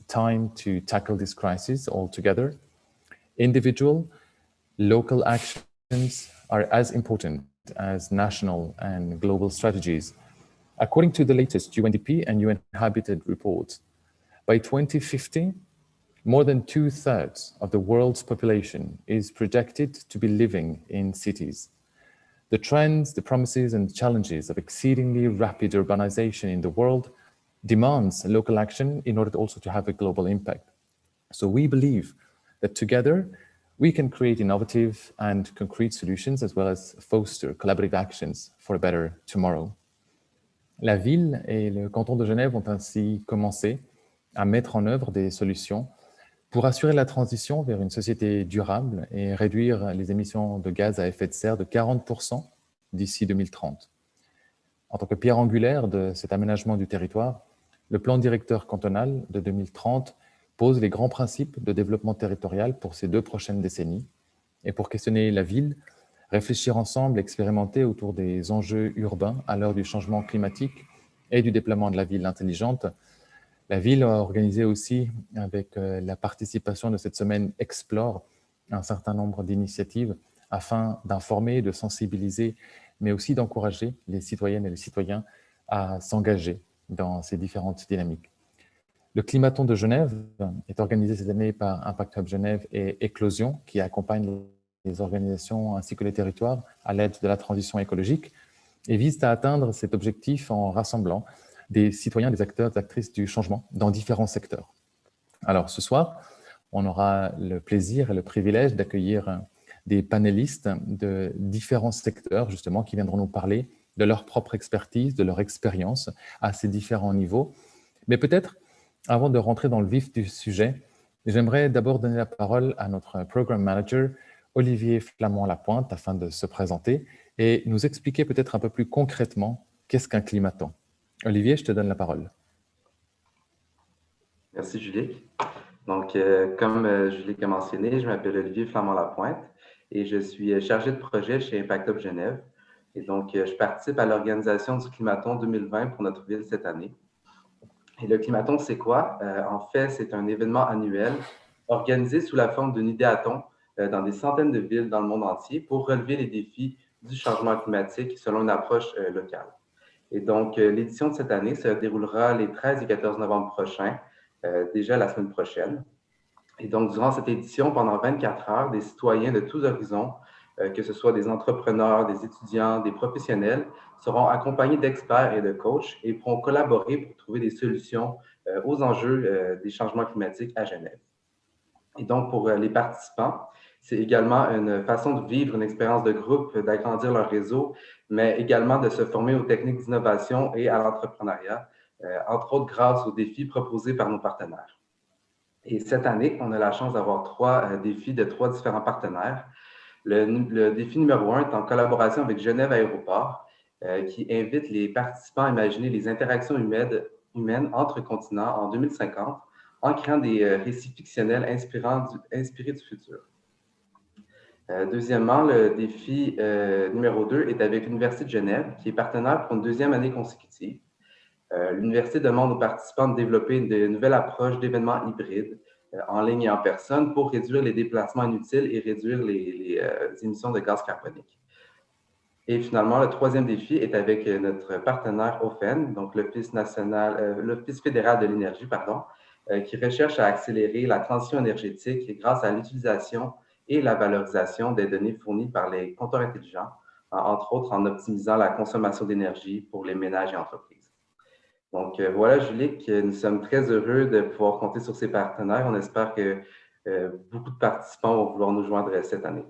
time to tackle this crisis all together. Individual, local actions are as important as national and global strategies. According to the latest UNDP and UN Habitat reports, by 2050, more than 2/3 of the world's population is projected to be living in cities. The trends, the promises, and challenges of exceedingly rapid urbanization in the world demands local action in order also to have a global impact. So we believe that together, we can create innovative and concrete solutions as well as foster collaborative actions for a better tomorrow. La ville et le canton de Genève ont ainsi commencé à mettre en œuvre des solutions pour assurer la transition vers une société durable et réduire les émissions de gaz à effet de serre de 40% d'ici 2030. En tant que pierre angulaire de cet aménagement du territoire, le plan directeur cantonal de 2030 pose les grands principes de développement territorial pour ces 2 prochaines décennies. Et pour questionner la ville, réfléchir ensemble, expérimenter autour des enjeux urbains à l'heure du changement climatique et du déploiement de la ville intelligente, la ville a organisé aussi, avec la participation de cette semaine Explore, un certain nombre d'initiatives afin d'informer, de sensibiliser, mais aussi d'encourager les citoyennes et les citoyens à s'engager dans ces différentes dynamiques. Le Climathon de Genève est organisé cette année par Impact Hub Genève et Eqlosion, qui accompagnent les organisations ainsi que les territoires à l'aide de la transition écologique et vise à atteindre cet objectif en rassemblant des citoyens, des acteurs, des actrices du changement dans différents secteurs. Alors ce soir, on aura le plaisir et le privilège d'accueillir des panélistes de différents secteurs justement qui viendront nous parler de leur propre expertise, de leur expérience à ces différents niveaux. Mais peut-être, avant de rentrer dans le vif du sujet, j'aimerais d'abord donner la parole à notre Programme Manager, Olivier Flamand-Lapointe, afin de se présenter et nous expliquer peut-être un peu plus concrètement qu'est-ce qu'un climathon. Olivier, je te donne la parole. Merci Julien. Donc, comme Julien a mentionné, je m'appelle Olivier Flamand-Lapointe et je suis chargé de projet chez Impact Hub Genève. Et donc, je participe à l'organisation du Climathon 2020 pour notre ville cette année. Et le Climathon, c'est quoi? En fait, c'est un événement annuel organisé sous la forme d'un idéathon dans des centaines de villes dans le monde entier pour relever les défis du changement climatique selon une approche locale. Et donc, l'édition de cette année se déroulera les 13 et 14 novembre prochains, déjà la semaine prochaine. Et donc, durant cette édition, pendant 24 heures, des citoyens de tous horizons, que ce soit des entrepreneurs, des étudiants, des professionnels, seront accompagnés d'experts et de coachs et pourront collaborer pour trouver des solutions aux enjeux des changements climatiques à Genève. Et donc, pour les participants, c'est également une façon de vivre une expérience de groupe, d'agrandir leur réseau, mais également de se former aux techniques d'innovation et à l'entrepreneuriat, entre autres grâce aux défis proposés par nos partenaires. Et cette année, on a la chance d'avoir 3 défis de 3 différents partenaires. Le défi numéro 1 est en collaboration avec Genève Aéroport, qui invite les participants à imaginer les interactions humaines entre continents en 2050 en créant des récits fictionnels inspirés du futur. Deuxièmement, le défi numéro 2 est avec l'Université de Genève, qui est partenaire pour une 2e année consécutive. L'université demande aux participants de développer une nouvelle approche d'événements hybrides en ligne et en personne pour réduire les déplacements inutiles et réduire les émissions de gaz carboniques. Et finalement, le 3e défi est avec notre partenaire OFEN, donc l'Office fédéral de l'énergie, qui recherche à accélérer la transition énergétique grâce à l'utilisation et la valorisation des données fournies par les compteurs intelligents, entre autres en optimisant la consommation d'énergie pour les ménages et entreprises. Donc voilà, Julie, nous sommes très heureux de pouvoir compter sur ces partenaires. On espère que beaucoup de participants vont vouloir nous joindre cette année.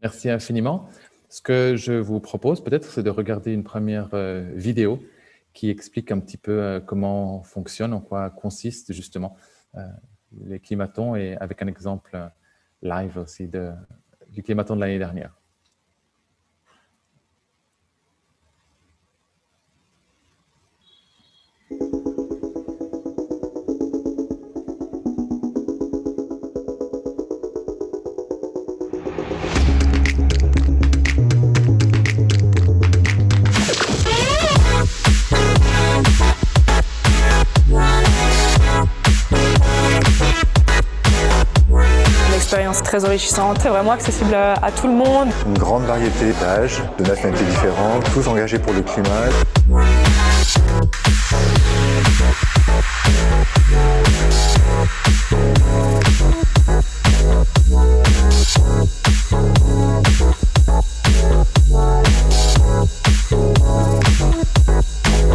Merci infiniment. Ce que je vous propose peut-être, c'est de regarder une première vidéo qui explique un petit peu comment fonctionne, en quoi consiste justement les climatons et avec un exemple live aussi du climaton de l'année dernière. très enrichissante, c'est vraiment accessible à tout le monde. Une grande variété d'âges, de nationalités différentes, tous engagés pour le climat.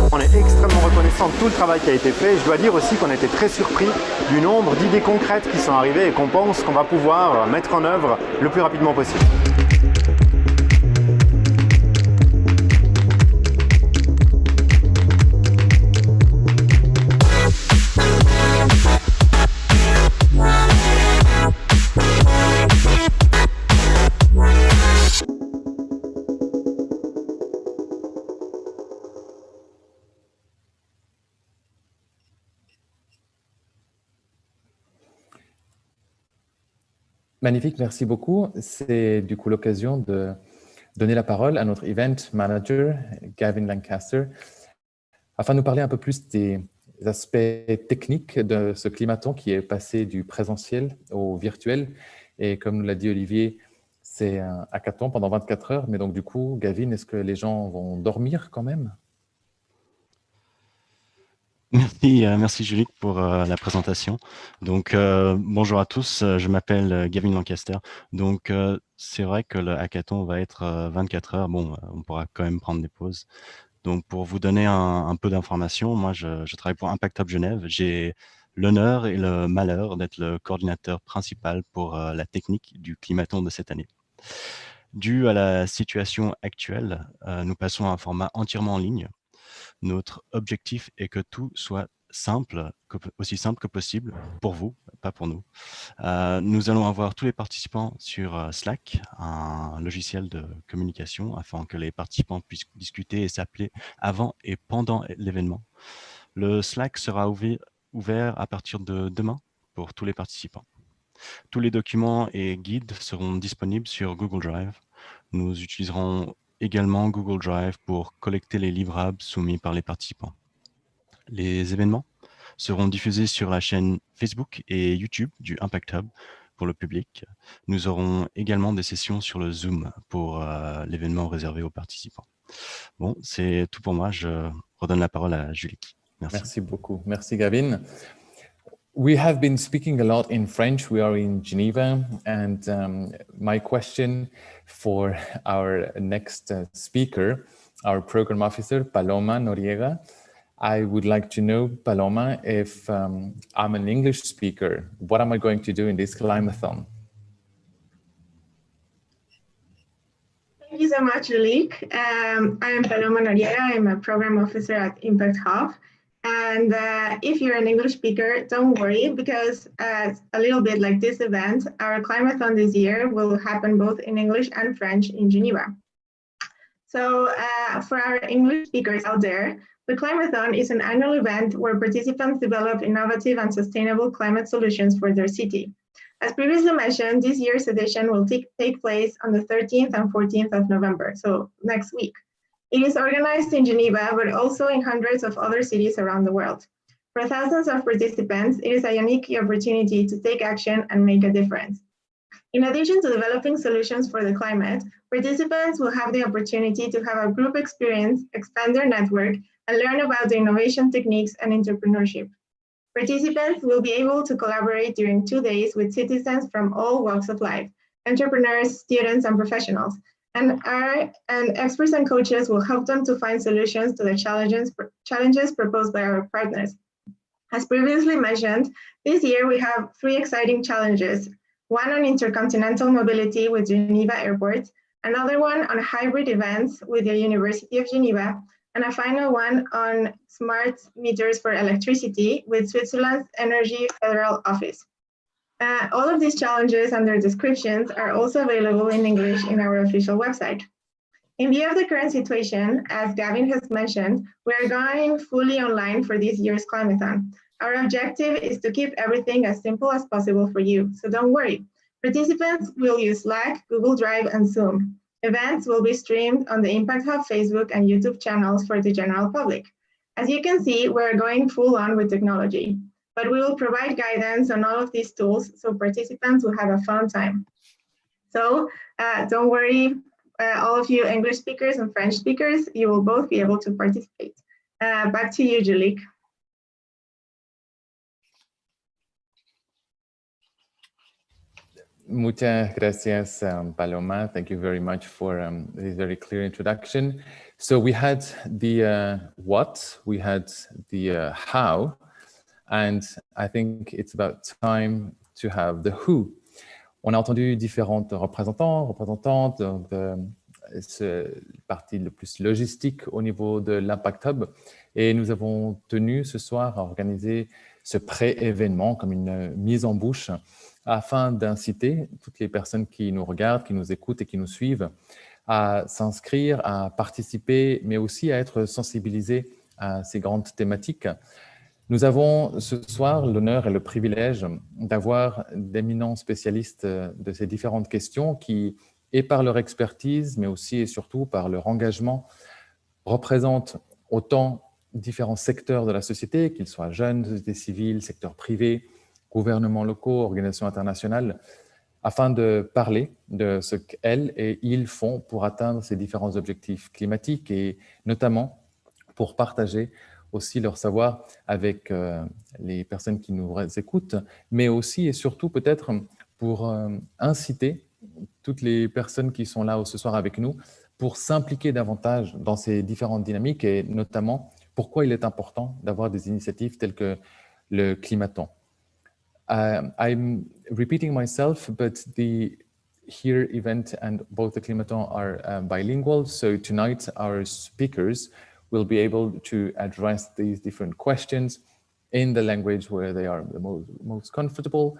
On est extrêmement reconnaissant de tout le travail qui a été fait. Je dois dire aussi qu'on a été très surpris du nombre d'idées concrètes qui sont arrivées et qu'on pense qu'on va pouvoir mettre en œuvre le plus rapidement possible. Magnifique, merci beaucoup. C'est du coup l'occasion de donner la parole à notre event manager, Gavin Lancaster, afin de nous parler un peu plus des aspects techniques de ce climathon qui est passé du présentiel au virtuel. Et comme nous l'a dit Olivier, c'est un hackathon pendant 24 heures. Mais donc du coup, Gavin, est-ce que les gens vont dormir quand même? Merci Julie pour la présentation. Donc bonjour à tous, je m'appelle Gavin Lancaster. Donc c'est vrai que le hackathon va être 24 heures. Bon, on pourra quand même prendre des pauses. Donc pour vous donner un peu d'informations, moi je travaille pour Impact Hub Genève. J'ai l'honneur et le malheur d'être le coordinateur principal pour la technique du climathon de cette année. Dû à la situation actuelle, nous passons à un format entièrement en ligne. Notre objectif est que tout soit simple, aussi simple que possible pour vous, pas pour nous. Nous allons avoir tous les participants sur Slack, un logiciel de communication, afin que les participants puissent discuter et s'appeler avant et pendant l'événement. Le Slack sera ouvert à partir de demain pour tous les participants. Tous les documents et guides seront disponibles sur Google Drive. Nous utiliserons également Google Drive pour collecter les livrables soumis par les participants. Les événements seront diffusés sur la chaîne Facebook et YouTube du Impact Hub pour le public. Nous aurons également des sessions sur le Zoom pour l'événement réservé aux participants. Bon, c'est tout pour moi. Je redonne la parole à Julie. Merci. Merci beaucoup. Merci Gavin. We have been speaking a lot in French. We are in Geneva, and my question for our next speaker, our program officer, Paloma Noriega, I would like to know, Paloma, if I'm an English speaker, what am I going to do in this climathon? Thank you so much, Julie. I am Paloma Noriega. I'm a program officer at Impact Hub. And if you're an English speaker, don't worry, because a little bit like this event, our climathon this year will happen both in English and French in Geneva. So for our English speakers out there, the climathon is an annual event where participants develop innovative and sustainable climate solutions for their city. As previously mentioned, this year's edition will take place on the 13th and 14th of November, so next week. It is organized in Geneva, but also in hundreds of other cities around the world. For thousands of participants, it is a unique opportunity to take action and make a difference. In addition to developing solutions for the climate, participants will have the opportunity to have a group experience, expand their network, and learn about the innovation techniques and entrepreneurship. Participants will be able to collaborate during 2 days with citizens from all walks of life, entrepreneurs, students, and professionals. And experts and coaches will help them to find solutions to the challenges proposed by our partners. As previously mentioned, this year we have 3 exciting challenges. One on intercontinental mobility with Geneva Airport, another one on hybrid events with the University of Geneva, and a final one on smart meters for electricity with Switzerland's Energy Federal Office. All of these challenges and their descriptions are also available in English in our official website. In view of the current situation, as Gavin has mentioned, we are going fully online for this year's climathon. Our objective is to keep everything as simple as possible for you, so don't worry. Participants will use Slack, Google Drive, and Zoom. Events will be streamed on the Impact Hub Facebook and YouTube channels for the general public. As you can see, we're going full on with technology. but we will provide guidance on all of these tools so participants will have a fun time. So don't worry, all of you English speakers and French speakers, you will both be able to participate. Back to you, Julie. Muchas gracias, Paloma. Thank you very much for this very clear introduction. So we had the what, we had the how, and I think it's about time to have the who. On a entendu différentes représentantes de ce parti le plus logistique au niveau de l'Impact Hub, et nous avons tenu ce soir à organiser ce pré-événement comme une mise en bouche afin d'inciter toutes les personnes qui nous regardent, qui nous écoutent et qui nous suivent à s'inscrire, à participer, mais aussi à être sensibilisés à ces grandes thématiques. Nous avons ce soir l'honneur et le privilège d'avoir d'éminents spécialistes de ces différentes questions qui, et par leur expertise, mais aussi et surtout par leur engagement, représentent autant différents secteurs de la société, qu'ils soient jeunes, société civile, secteur privé, gouvernements locaux, organisations internationales, afin de parler de ce qu'elles et ils font pour atteindre ces différents objectifs climatiques et notamment pour partager aussi leur savoir avec les personnes qui nous écoutent, mais aussi et surtout peut-être pour inciter toutes les personnes qui sont là ce soir avec nous pour s'impliquer davantage dans ces différentes dynamiques et notamment pourquoi il est important d'avoir des initiatives telles que le Climathon. I'm repeating myself, but the here event and both the Climathon are bilingual. So tonight our speakers will be able to address these different questions in the language where they are the most comfortable.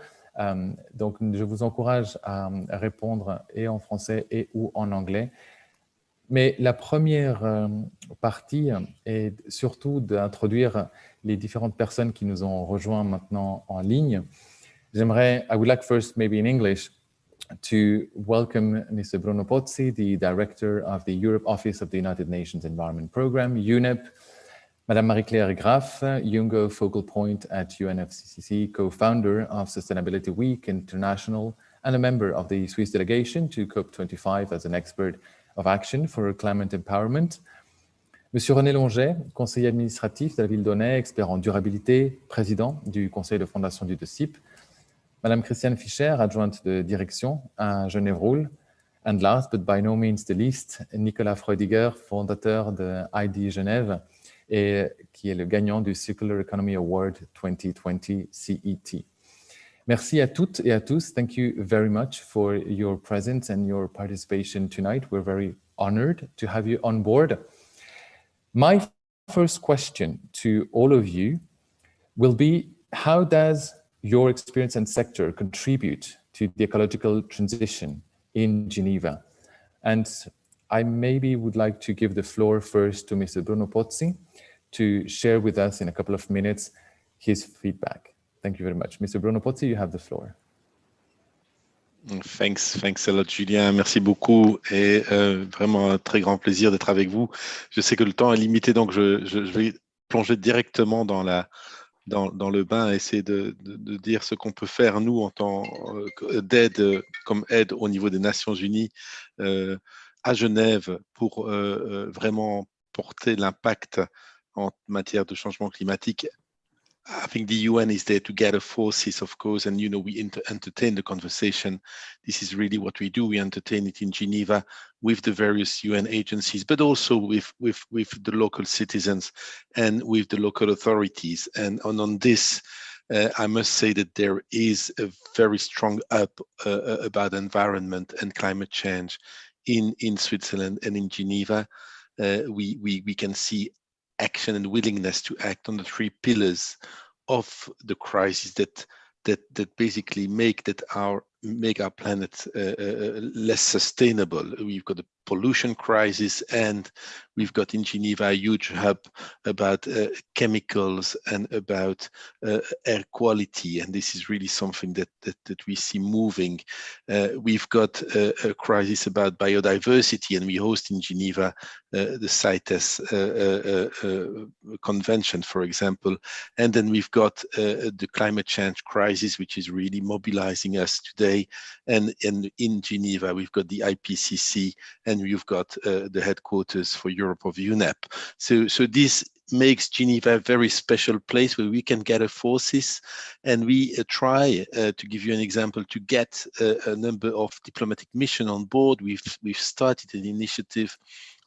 Donc je vous encourage à répondre et en français et ou en anglais. Mais la première partie est surtout d'introduire les différentes personnes qui nous ont rejoints maintenant en ligne. I would like first, maybe in English, to welcome Mr. Bruno Pozzi, the Director of the Europe Office of the United Nations Environment Programme, UNEP, Madame Marie-Claire Graff, Jungo Focal Point at UNFCCC, co-founder of Sustainability Week International, and a member of the Swiss delegation to COP25 as an expert of action for climate empowerment. Monsieur René Longet, conseiller administratif de la ville d'Aunay, expert en durabilité, président du conseil de fondation du DECIP. Madame Christiane Fischer, adjointe de direction à Genève Roule. And last, but by no means the least, Nicolas Freudiger, fondateur de ID Genève et qui est le gagnant du Circular Economy Award 2020 CET. Merci à toutes et à tous. Thank you very much for your presence and your participation tonight. We're very honored to have you on board. My first question to all of you will be, how does your experience and sector contribute to the ecological transition in Geneva? And I maybe would like to give the floor first to Mr. Bruno Pozzi to share with us in a couple of minutes his feedback. Thank you very much. Mr. Bruno Pozzi, you have the floor. Thanks a lot, Julien. Merci beaucoup et vraiment un très grand plaisir d'être avec vous. Je sais que le temps est limité, donc je vais plonger directement dans le bain, essayer de dire ce qu'on peut faire, nous, en tant d'aide, comme aide au niveau des Nations Unies à Genève pour vraiment porter l'impact en matière de changement climatique. I think the UN is there to gather forces, of course, and, you know, we entertain the conversation. This is really what we do. We entertain it in Geneva with the various UN agencies, but also with the local citizens and with the local authorities. And on this, I must say that there is a very strong up about environment and climate change in Switzerland and in Geneva. We can see action and willingness to act on the three pillars of the crisis that basically make our planet less sustainable. We've got a pollution crisis, and we've got in Geneva a huge hub about chemicals and about air quality, and this is really something that we see moving. We've got a crisis about biodiversity, and we host in Geneva the CITES convention, for example, and then we've got the climate change crisis, which is really mobilizing us today, and in Geneva we've got the IPCC, and we've got the headquarters for Europe of UNEP. So this makes Geneva a very special place where we can gather forces, and we try, to give you an example, to get a number of diplomatic missions on board. We've started an initiative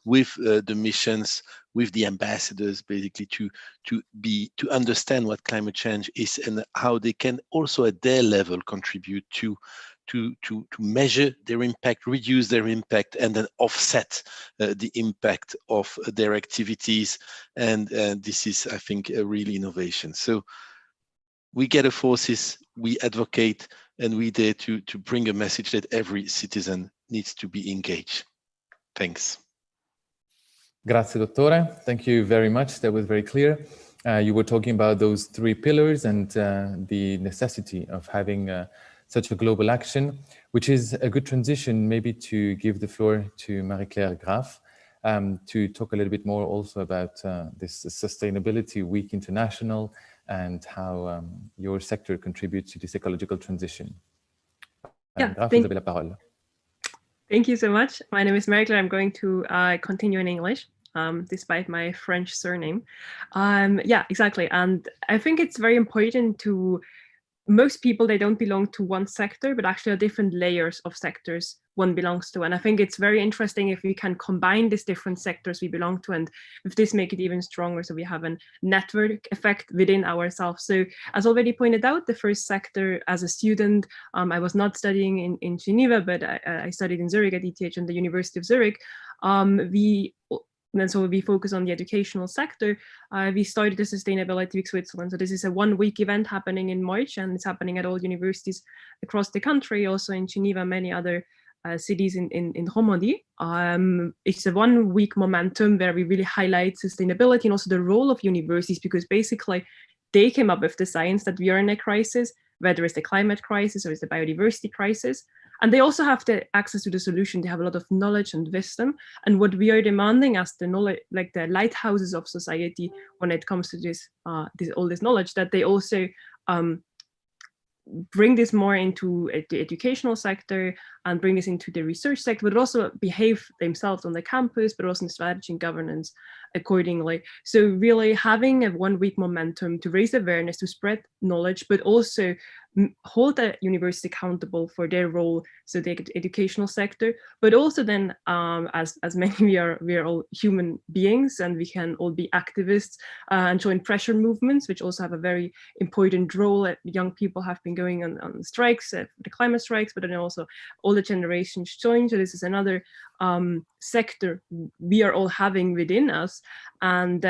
with the missions, with the ambassadors, basically to understand what climate change is and how they can also at their level contribute to measure their impact, reduce their impact, and then offset the impact of their activities. And this is, I think, a real innovation. So we gather forces, we advocate, and we dare to bring a message that every citizen needs to be engaged. Thanks. Grazie, Dottore. Thank you very much. That was very clear. You were talking about those three pillars and the necessity of having such a global action, which is a good transition maybe to give the floor to Marie-Claire Graff to talk a little bit more also about this Sustainability Week International and how your sector contributes to this ecological transition. Yeah, Graff, vous avez la parole. Thank you so much. My name is Marie-Claire. I'm going to continue in English, despite my French surname. Yeah, exactly. And I think it's very important to, most people, they don't belong to one sector, but actually are different layers of sectors one belongs to. And I think it's very interesting if we can combine these different sectors we belong to, and if this make it even stronger, so we have a network effect within ourselves. So as already pointed out, the first sector as a student, I was not studying in Geneva, but I studied in Zurich at ETH and the University of Zurich. And so we focus on the educational sector. We started the Sustainability Week Switzerland. So this is a one-week event happening in March, and it's happening at all universities across the country, also in Geneva, many other cities in Romandie. It's a one-week momentum where we really highlight sustainability and also the role of universities, because basically they came up with the science that we are in a crisis, whether it's the climate crisis or it's the biodiversity crisis. And they also have the access to the solution. They have a lot of knowledge and wisdom. And what we are demanding as the knowledge, like the lighthouses of society, when it comes to this, all this knowledge, that they also bring this more into the educational sector and bring this into the research sector, but also behave themselves on the campus, but also in strategy and governance accordingly. So really having a one-week momentum to raise awareness, to spread knowledge, but also hold the university accountable for their role, so the educational sector, but also then as many we are all human beings, and we can all be activists and join pressure movements, which also have a very important role. Young people have been going on strikes, the climate strikes, but then also all the generations join. So this is another sector we are all having within us. And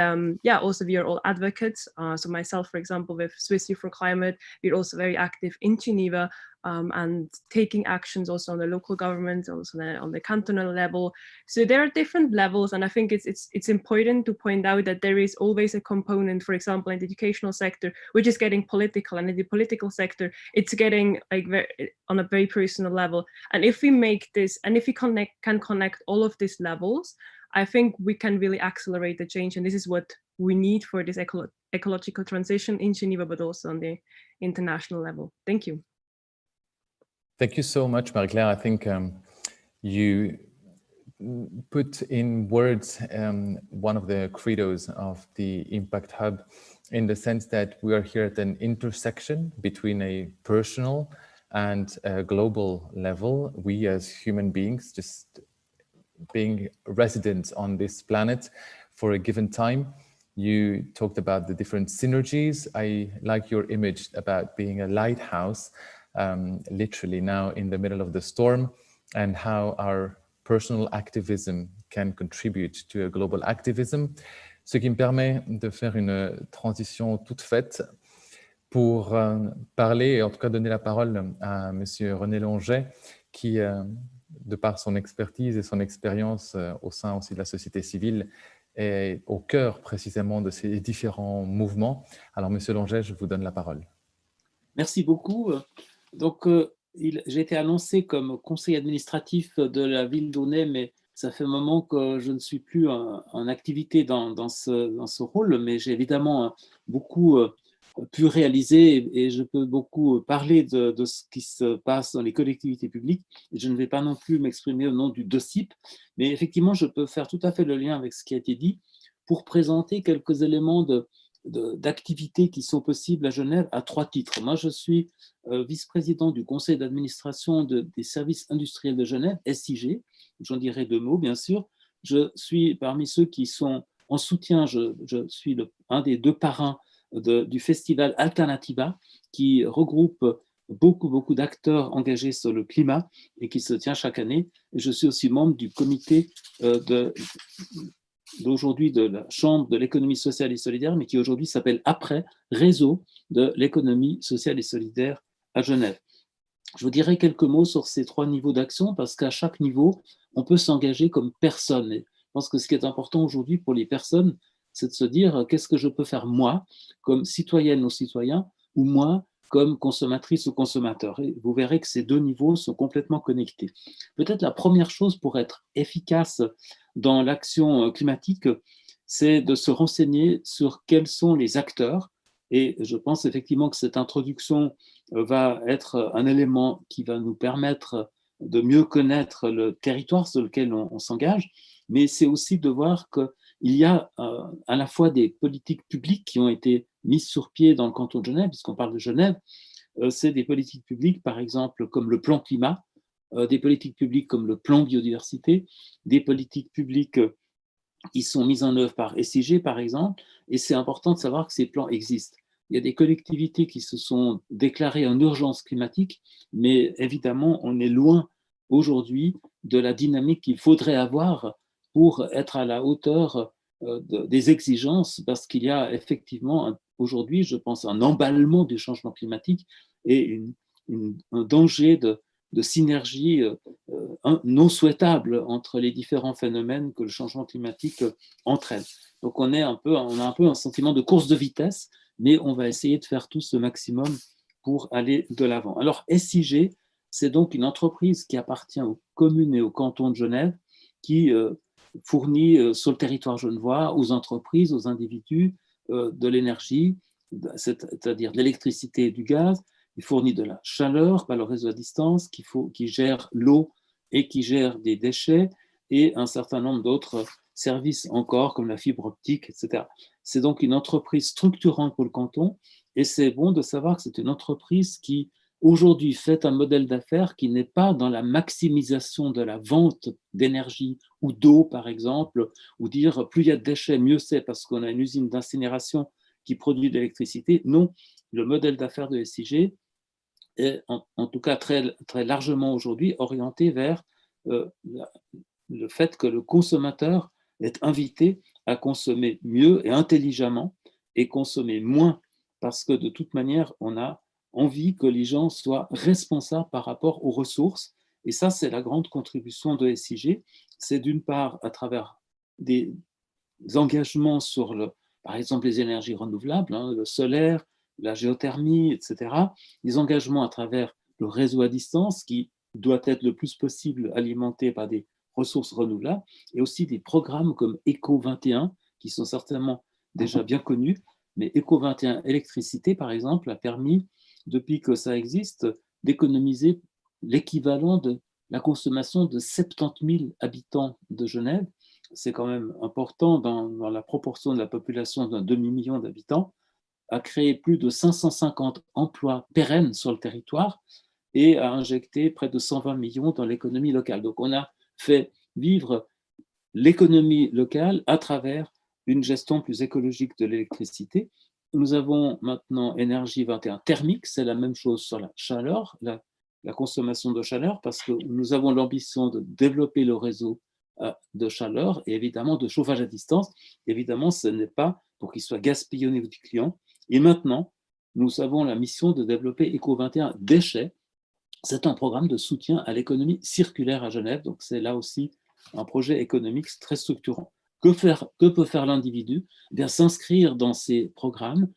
yeah, also we are all advocates. So myself, for example, with Swiss Youth for Climate, we're also very active in Geneva and taking actions also on the local government, also on the cantonal level. So there are different levels, and I think it's important to point out that there is always a component, for example, in the educational sector, which is getting political, and in the political sector, it's getting like on a very personal level. And if we make this, and if we can connect all of these levels, I think we can really accelerate the change. And this is what we need for this ecological transition in Geneva, but also on the international level. Thank you. Thank you so much, Marie-Claire. I think you put in words one of the credos of the Impact Hub, in the sense that we are here at an intersection between a personal and a global level. We as human beings, just being residents on this planet for a given time. You talked about the different synergies. I like your image about being a lighthouse, literally now in the middle of the storm, and how our personal activism can contribute to a global activism. Ce qui me permet de faire une transition toute faite pour parler, et en tout cas donner la parole à Monsieur René Longet, qui de par son expertise et son expérience au sein aussi de la société civile, est au cœur précisément de ces différents mouvements. Alors, Monsieur Longet, je vous donne la parole. Merci beaucoup. Donc, j'ai été annoncé comme conseiller administratif de la ville d'Aunay, mais ça fait un moment que je ne suis plus en activité dans ce rôle, mais j'ai évidemment beaucoup pu réaliser et je peux beaucoup parler de ce qui se passe dans les collectivités publiques. Je ne vais pas non plus m'exprimer au nom du DOCIP, mais effectivement, je peux faire tout à fait le lien avec ce qui a été dit pour présenter quelques éléments d'activités qui sont possibles à Genève à 3 titres. Moi, je suis vice-président du conseil d'administration des services industriels de Genève, SIG. J'en dirai 2 mots, bien sûr. Je suis parmi ceux qui sont en soutien, je suis un des 2 parrains du festival Alternativa, qui regroupe beaucoup d'acteurs engagés sur le climat et qui se tient chaque année. Et je suis aussi membre du comité d'aujourd'hui de la Chambre de l'économie sociale et solidaire, mais qui aujourd'hui s'appelle après Réseau de l'économie sociale et solidaire à Genève. Je vous dirai quelques mots sur ces 3 niveaux d'action parce qu'à chaque niveau, on peut s'engager comme personne. Et je pense que ce qui est important aujourd'hui pour les personnes, c'est de se dire qu'est-ce que je peux faire moi, comme citoyenne ou citoyen, ou moi, comme consommatrice ou consommateur. Et vous verrez que ces 2 niveaux sont complètement connectés. Peut-être la première chose pour être efficace dans l'action climatique, c'est de se renseigner sur quels sont les acteurs. Et je pense effectivement que cette introduction va être un élément qui va nous permettre de mieux connaître le territoire sur lequel on s'engage, mais c'est aussi de voir qu'il y a à la fois des politiques publiques qui ont été mises sur pied dans le canton de Genève, puisqu'on parle de Genève, c'est des politiques publiques, par exemple, comme le plan climat, des politiques publiques comme le plan biodiversité, des politiques publiques qui sont mises en œuvre par SIG, par exemple, et c'est important de savoir que ces plans existent. Il y a des collectivités qui se sont déclarées en urgence climatique, mais évidemment, on est loin aujourd'hui de la dynamique qu'il faudrait avoir pour être à la hauteur des exigences, parce qu'il y a effectivement aujourd'hui, je pense, un emballement du changement climatique et un danger de synergie non souhaitable entre les différents phénomènes que le changement climatique entraîne. Donc on a un peu un sentiment de course de vitesse, mais on va essayer de faire tous le maximum pour aller de l'avant. Alors SIG, c'est donc une entreprise qui appartient aux communes et au canton de Genève, qui fournit sur le territoire genevois aux entreprises, aux individus de l'énergie, c'est-à-dire de l'électricité et du gaz. Il fournit de la chaleur par le réseau à distance, qui gère l'eau et qui gère des déchets et un certain nombre d'autres services encore comme la fibre optique, etc. C'est donc une entreprise structurante pour le canton et c'est bon de savoir que c'est une entreprise qui aujourd'hui fait un modèle d'affaires qui n'est pas dans la maximisation de la vente d'énergie ou d'eau par exemple, ou dire plus il y a de déchets, mieux c'est parce qu'on a une usine d'incinération qui produit de l'électricité. Non, le modèle d'affaires de SIG est en tout cas très largement aujourd'hui orienté vers le fait que le consommateur est invité à consommer mieux et intelligemment et consommer moins parce que de toute manière, on a envie que les gens soient responsables par rapport aux ressources. Et ça, c'est la grande contribution de SIG. C'est d'une part à travers des engagements sur, par exemple, les énergies renouvelables, le solaire, la géothermie, etc. Des engagements à travers le réseau à distance qui doit être le plus possible alimenté par des ressources renouvelables et aussi des programmes comme Eco21 qui sont certainement déjà bien connus. Mais Eco21 électricité, par exemple, a permis, depuis que ça existe, d'économiser l'équivalent de la consommation de 70 000 habitants de Genève. C'est quand même important dans la proportion de la population d'un demi-million d'habitants, a créé plus de 550 emplois pérennes sur le territoire et a injecté près de 120 millions dans l'économie locale. Donc on a fait vivre l'économie locale à travers une gestion plus écologique de l'électricité. Nous avons maintenant Énergie 21 thermique, c'est la même chose sur la chaleur, la consommation de chaleur, parce que nous avons l'ambition de développer le réseau de chaleur et évidemment de chauffage à distance. Évidemment, ce n'est pas pour qu'il soit gaspillé au niveau du client. Et maintenant, nous avons la mission de développer Eco21 déchets, c'est un programme de soutien à l'économie circulaire à Genève. Donc, c'est là aussi un projet économique très structurant. Que peut faire l'individu? Eh bien, s'inscrire dans ces programmes,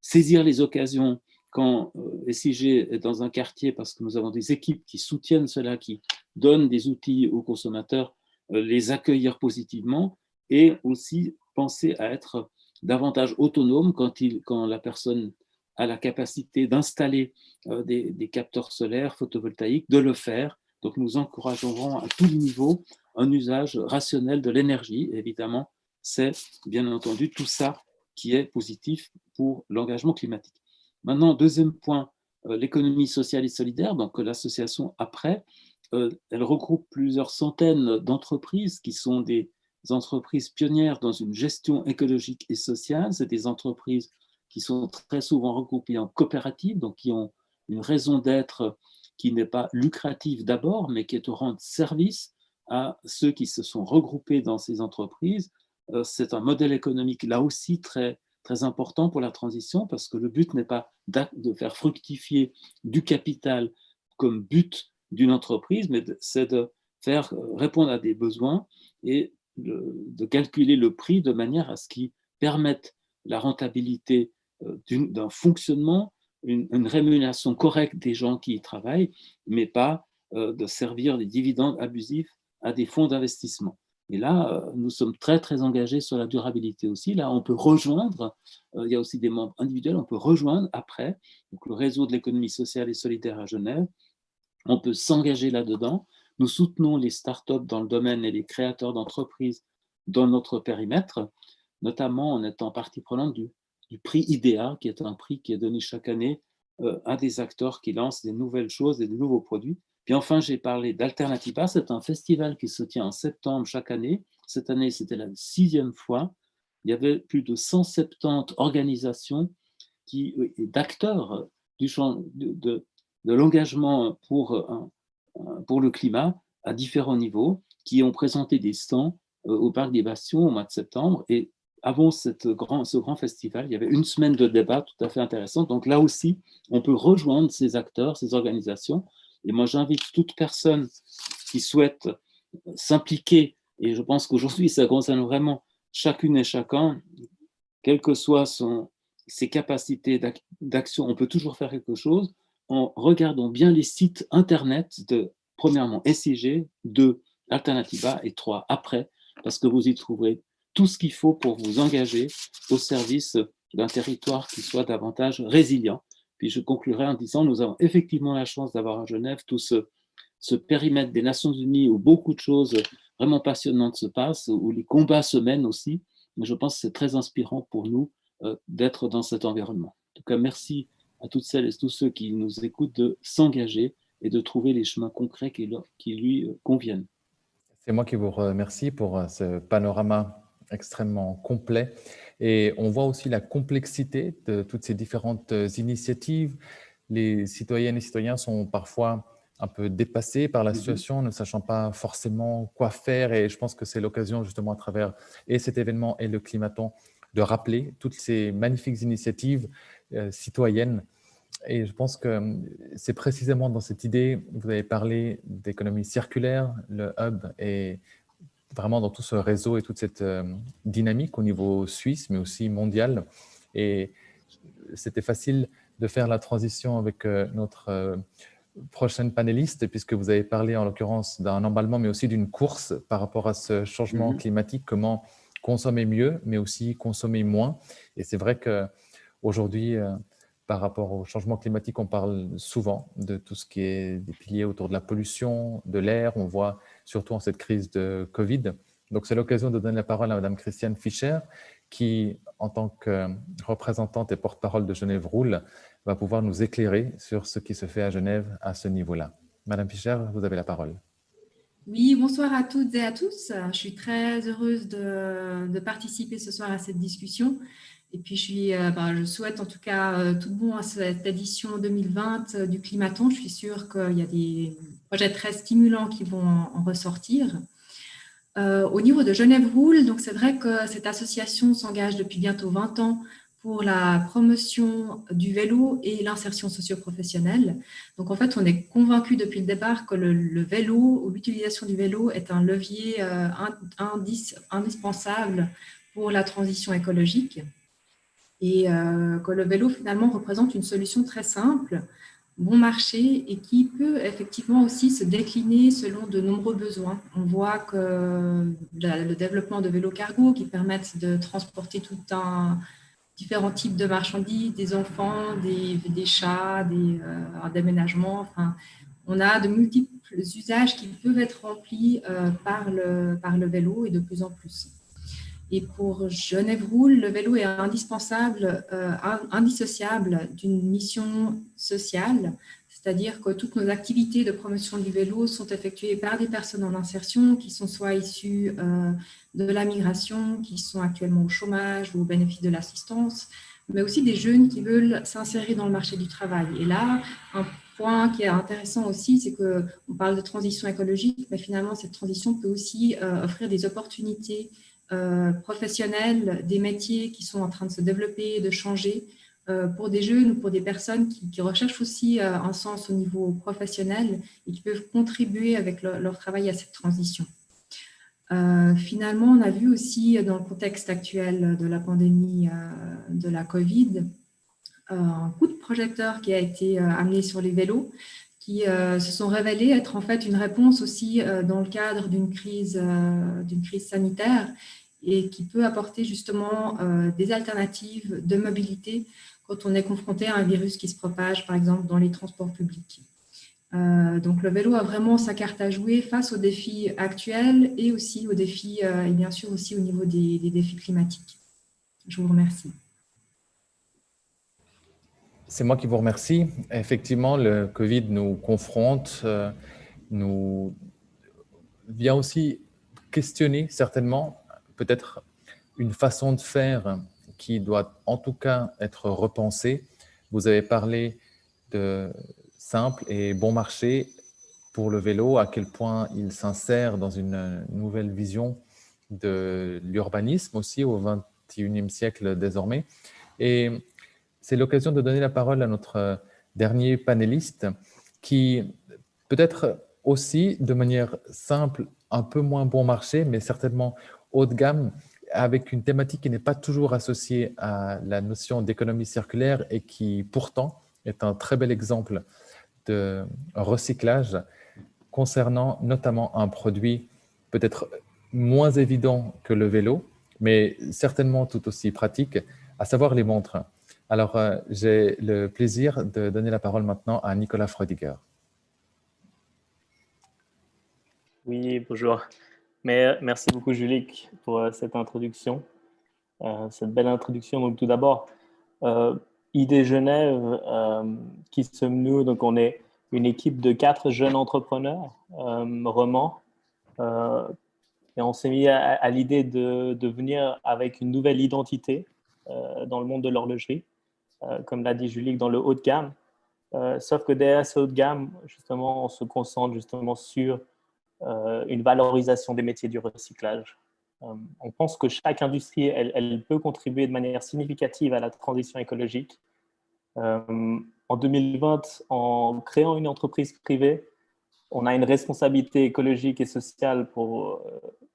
saisir les occasions quand SIG est dans un quartier, parce que nous avons des équipes qui soutiennent cela, qui donnent des outils aux consommateurs, les accueillir positivement, et aussi penser à être davantage autonome quand la personne a la capacité d'installer des capteurs solaires photovoltaïques, de le faire. Donc nous encouragerons à tous les niveaux un usage rationnel de l'énergie. Évidemment, c'est bien entendu tout ça qui est positif pour l'engagement climatique. Maintenant, deuxième point, l'économie sociale et solidaire, donc l'association après, elle regroupe plusieurs centaines d'entreprises qui sont des entreprises pionnières dans une gestion écologique et sociale. C'est des entreprises qui sont très souvent regroupées en coopératives, donc qui ont une raison d'être qui n'est pas lucrative d'abord, mais qui est de rendre service à ceux qui se sont regroupés dans ces entreprises. C'est un modèle économique là aussi très, très important pour la transition, parce que le but n'est pas de faire fructifier du capital comme but d'une entreprise, mais c'est de faire répondre à des besoins et de calculer le prix de manière à ce qu'il permette la rentabilité d'un fonctionnement, une rémunération correcte des gens qui y travaillent, mais pas de servir les dividendes abusifs à des fonds d'investissement. Et là, nous sommes très, très engagés sur la durabilité aussi. Là, on peut rejoindre, il y a aussi des membres individuels, on peut rejoindre après, donc le réseau de l'économie sociale et solidaire à Genève. On peut s'engager là-dedans. Nous soutenons les startups dans le domaine et les créateurs d'entreprises dans notre périmètre, notamment en étant partie prenante du prix IDEA, qui est un prix qui est donné chaque année à des acteurs qui lancent des nouvelles choses et des nouveaux produits. Puis enfin, j'ai parlé d'Alternativa. C'est un festival qui se tient en septembre chaque année. Cette année, c'était la 6e fois. Il y avait plus de 170 organisations d'acteurs du champ de l'engagement pour le climat à différents niveaux, qui ont présenté des stands au Parc des Bastions au mois de septembre. Et avant ce grand festival, il y avait une semaine de débat tout à fait intéressante. Donc là aussi, on peut rejoindre ces acteurs, ces organisations. Et moi, j'invite toute personne qui souhaite s'impliquer, et je pense qu'aujourd'hui, ça concerne vraiment chacune et chacun, quelles que soient ses capacités d'action, on peut toujours faire quelque chose en regardant bien les sites internet de, premièrement, SIG, 2, Alternativa, et 3, après, parce que vous y trouverez tout ce qu'il faut pour vous engager au service d'un territoire qui soit davantage résilient. Puis je conclurai en disant, nous avons effectivement la chance d'avoir à Genève tout ce périmètre des Nations Unies où beaucoup de choses vraiment passionnantes se passent, où les combats se mènent aussi. Mais je pense que c'est très inspirant pour nous d'être dans cet environnement. En tout cas, merci à toutes celles et tous ceux qui nous écoutent de s'engager et de trouver les chemins concrets qui lui conviennent. C'est moi qui vous remercie pour ce panorama extrêmement complet. Et on voit aussi la complexité de toutes ces différentes initiatives. Les citoyennes et citoyens sont parfois un peu dépassés par la situation, ne sachant pas forcément quoi faire. Et je pense que c'est l'occasion justement à travers et cet événement et le Climathon de rappeler toutes ces magnifiques initiatives citoyennes. Et je pense que c'est précisément dans cette idée, vous avez parlé d'économie circulaire, le hub est vraiment dans tout ce réseau et toute cette dynamique au niveau suisse, mais aussi mondial. Et c'était facile de faire la transition avec notre prochaine panéliste, puisque vous avez parlé en l'occurrence d'un emballement, mais aussi d'une course par rapport à ce changement climatique, comment consommer mieux, mais aussi consommer moins. Et c'est vrai qu'aujourd'hui, par rapport au changement climatique, on parle souvent de tout ce qui est des piliers autour de la pollution, de l'air. On voit surtout en cette crise de Covid. Donc, c'est l'occasion de donner la parole à Mme Christiane Fischer, qui, en tant que représentante et porte-parole de Genève Roule, va pouvoir nous éclairer sur ce qui se fait à Genève à ce niveau-là. Madame Fischer, vous avez la parole. Oui, bonsoir à toutes et à tous. Je suis très heureuse de participer ce soir à cette discussion. Et puis, je souhaite en tout cas tout bon à cette édition 2020 du Climathon. Je suis sûre qu'il y a des projets très stimulants qui vont en ressortir. Au niveau de Genève Roule, donc c'est vrai que cette association s'engage depuis bientôt 20 ans pour la promotion du vélo et l'insertion socio-professionnelle. Donc, en fait, on est convaincu depuis le départ que le vélo ou l'utilisation du vélo est un levier indispensable pour la transition écologique et que le vélo, finalement, représente une solution très simple, bon marché et qui peut effectivement aussi se décliner selon de nombreux besoins. On voit que le développement de vélos cargo qui permettent de transporter différents types de marchandises, des enfants, des chats, un déménagement. Enfin, on a de multiples usages qui peuvent être remplis par le vélo et de plus en plus. Et pour Genève Roule, le vélo est indispensable, indissociable d'une mission sociale, c'est-à-dire que toutes nos activités de promotion du vélo sont effectuées par des personnes en insertion qui sont soit issues de la migration, qui sont actuellement au chômage ou au bénéfice de l'assistance, mais aussi des jeunes qui veulent s'insérer dans le marché du travail. Et là, un point qui est intéressant aussi, c'est qu'on parle de transition écologique, mais finalement, cette transition peut aussi offrir des opportunités professionnels, des métiers qui sont en train de se développer, de changer pour des jeunes ou pour des personnes qui recherchent aussi un sens au niveau professionnel et qui peuvent contribuer avec leur travail à cette transition. Finalement, on a vu aussi dans le contexte actuel de la pandémie de la Covid, un coup de projecteur qui a été amené sur les vélos qui se sont révélés être en fait une réponse aussi dans le cadre d'une crise sanitaire et qui peut apporter justement des alternatives de mobilité quand on est confronté à un virus qui se propage, par exemple, dans les transports publics. Donc, le vélo a vraiment sa carte à jouer face aux défis actuels et aussi aux défis, et bien sûr aussi au niveau des défis climatiques. Je vous remercie. C'est moi qui vous remercie. Effectivement, le Covid nous confronte, nous vient aussi questionner certainement peut-être une façon de faire qui doit en tout cas être repensée. Vous avez parlé de simple et bon marché pour le vélo, à quel point il s'insère dans une nouvelle vision de l'urbanisme aussi au XXIe siècle désormais. Et c'est l'occasion de donner la parole à notre dernier panéliste qui peut-être aussi de manière simple, un peu moins bon marché, mais certainement haut de gamme, avec une thématique qui n'est pas toujours associée à la notion d'économie circulaire et qui pourtant est un très bel exemple de recyclage concernant notamment un produit peut-être moins évident que le vélo, mais certainement tout aussi pratique, à savoir les montres. Alors, j'ai le plaisir de donner la parole maintenant à Nicolas Freudiger. Oui, bonjour. Mais merci beaucoup, Julie, pour cette introduction, cette belle introduction. Donc, tout d'abord, ID Genève, qui sommes-nous? Donc, on est une équipe de 4 jeunes entrepreneurs romans. Et on s'est mis à l'idée de venir avec une nouvelle identité dans le monde de l'horlogerie, comme l'a dit Julie, dans le haut de gamme. Sauf que derrière ce haut de gamme, justement, on se concentre justement sur une valorisation des métiers du recyclage. On pense que chaque industrie, elle peut contribuer de manière significative à la transition écologique. En 2020, en créant une entreprise privée, on a une responsabilité écologique et sociale pour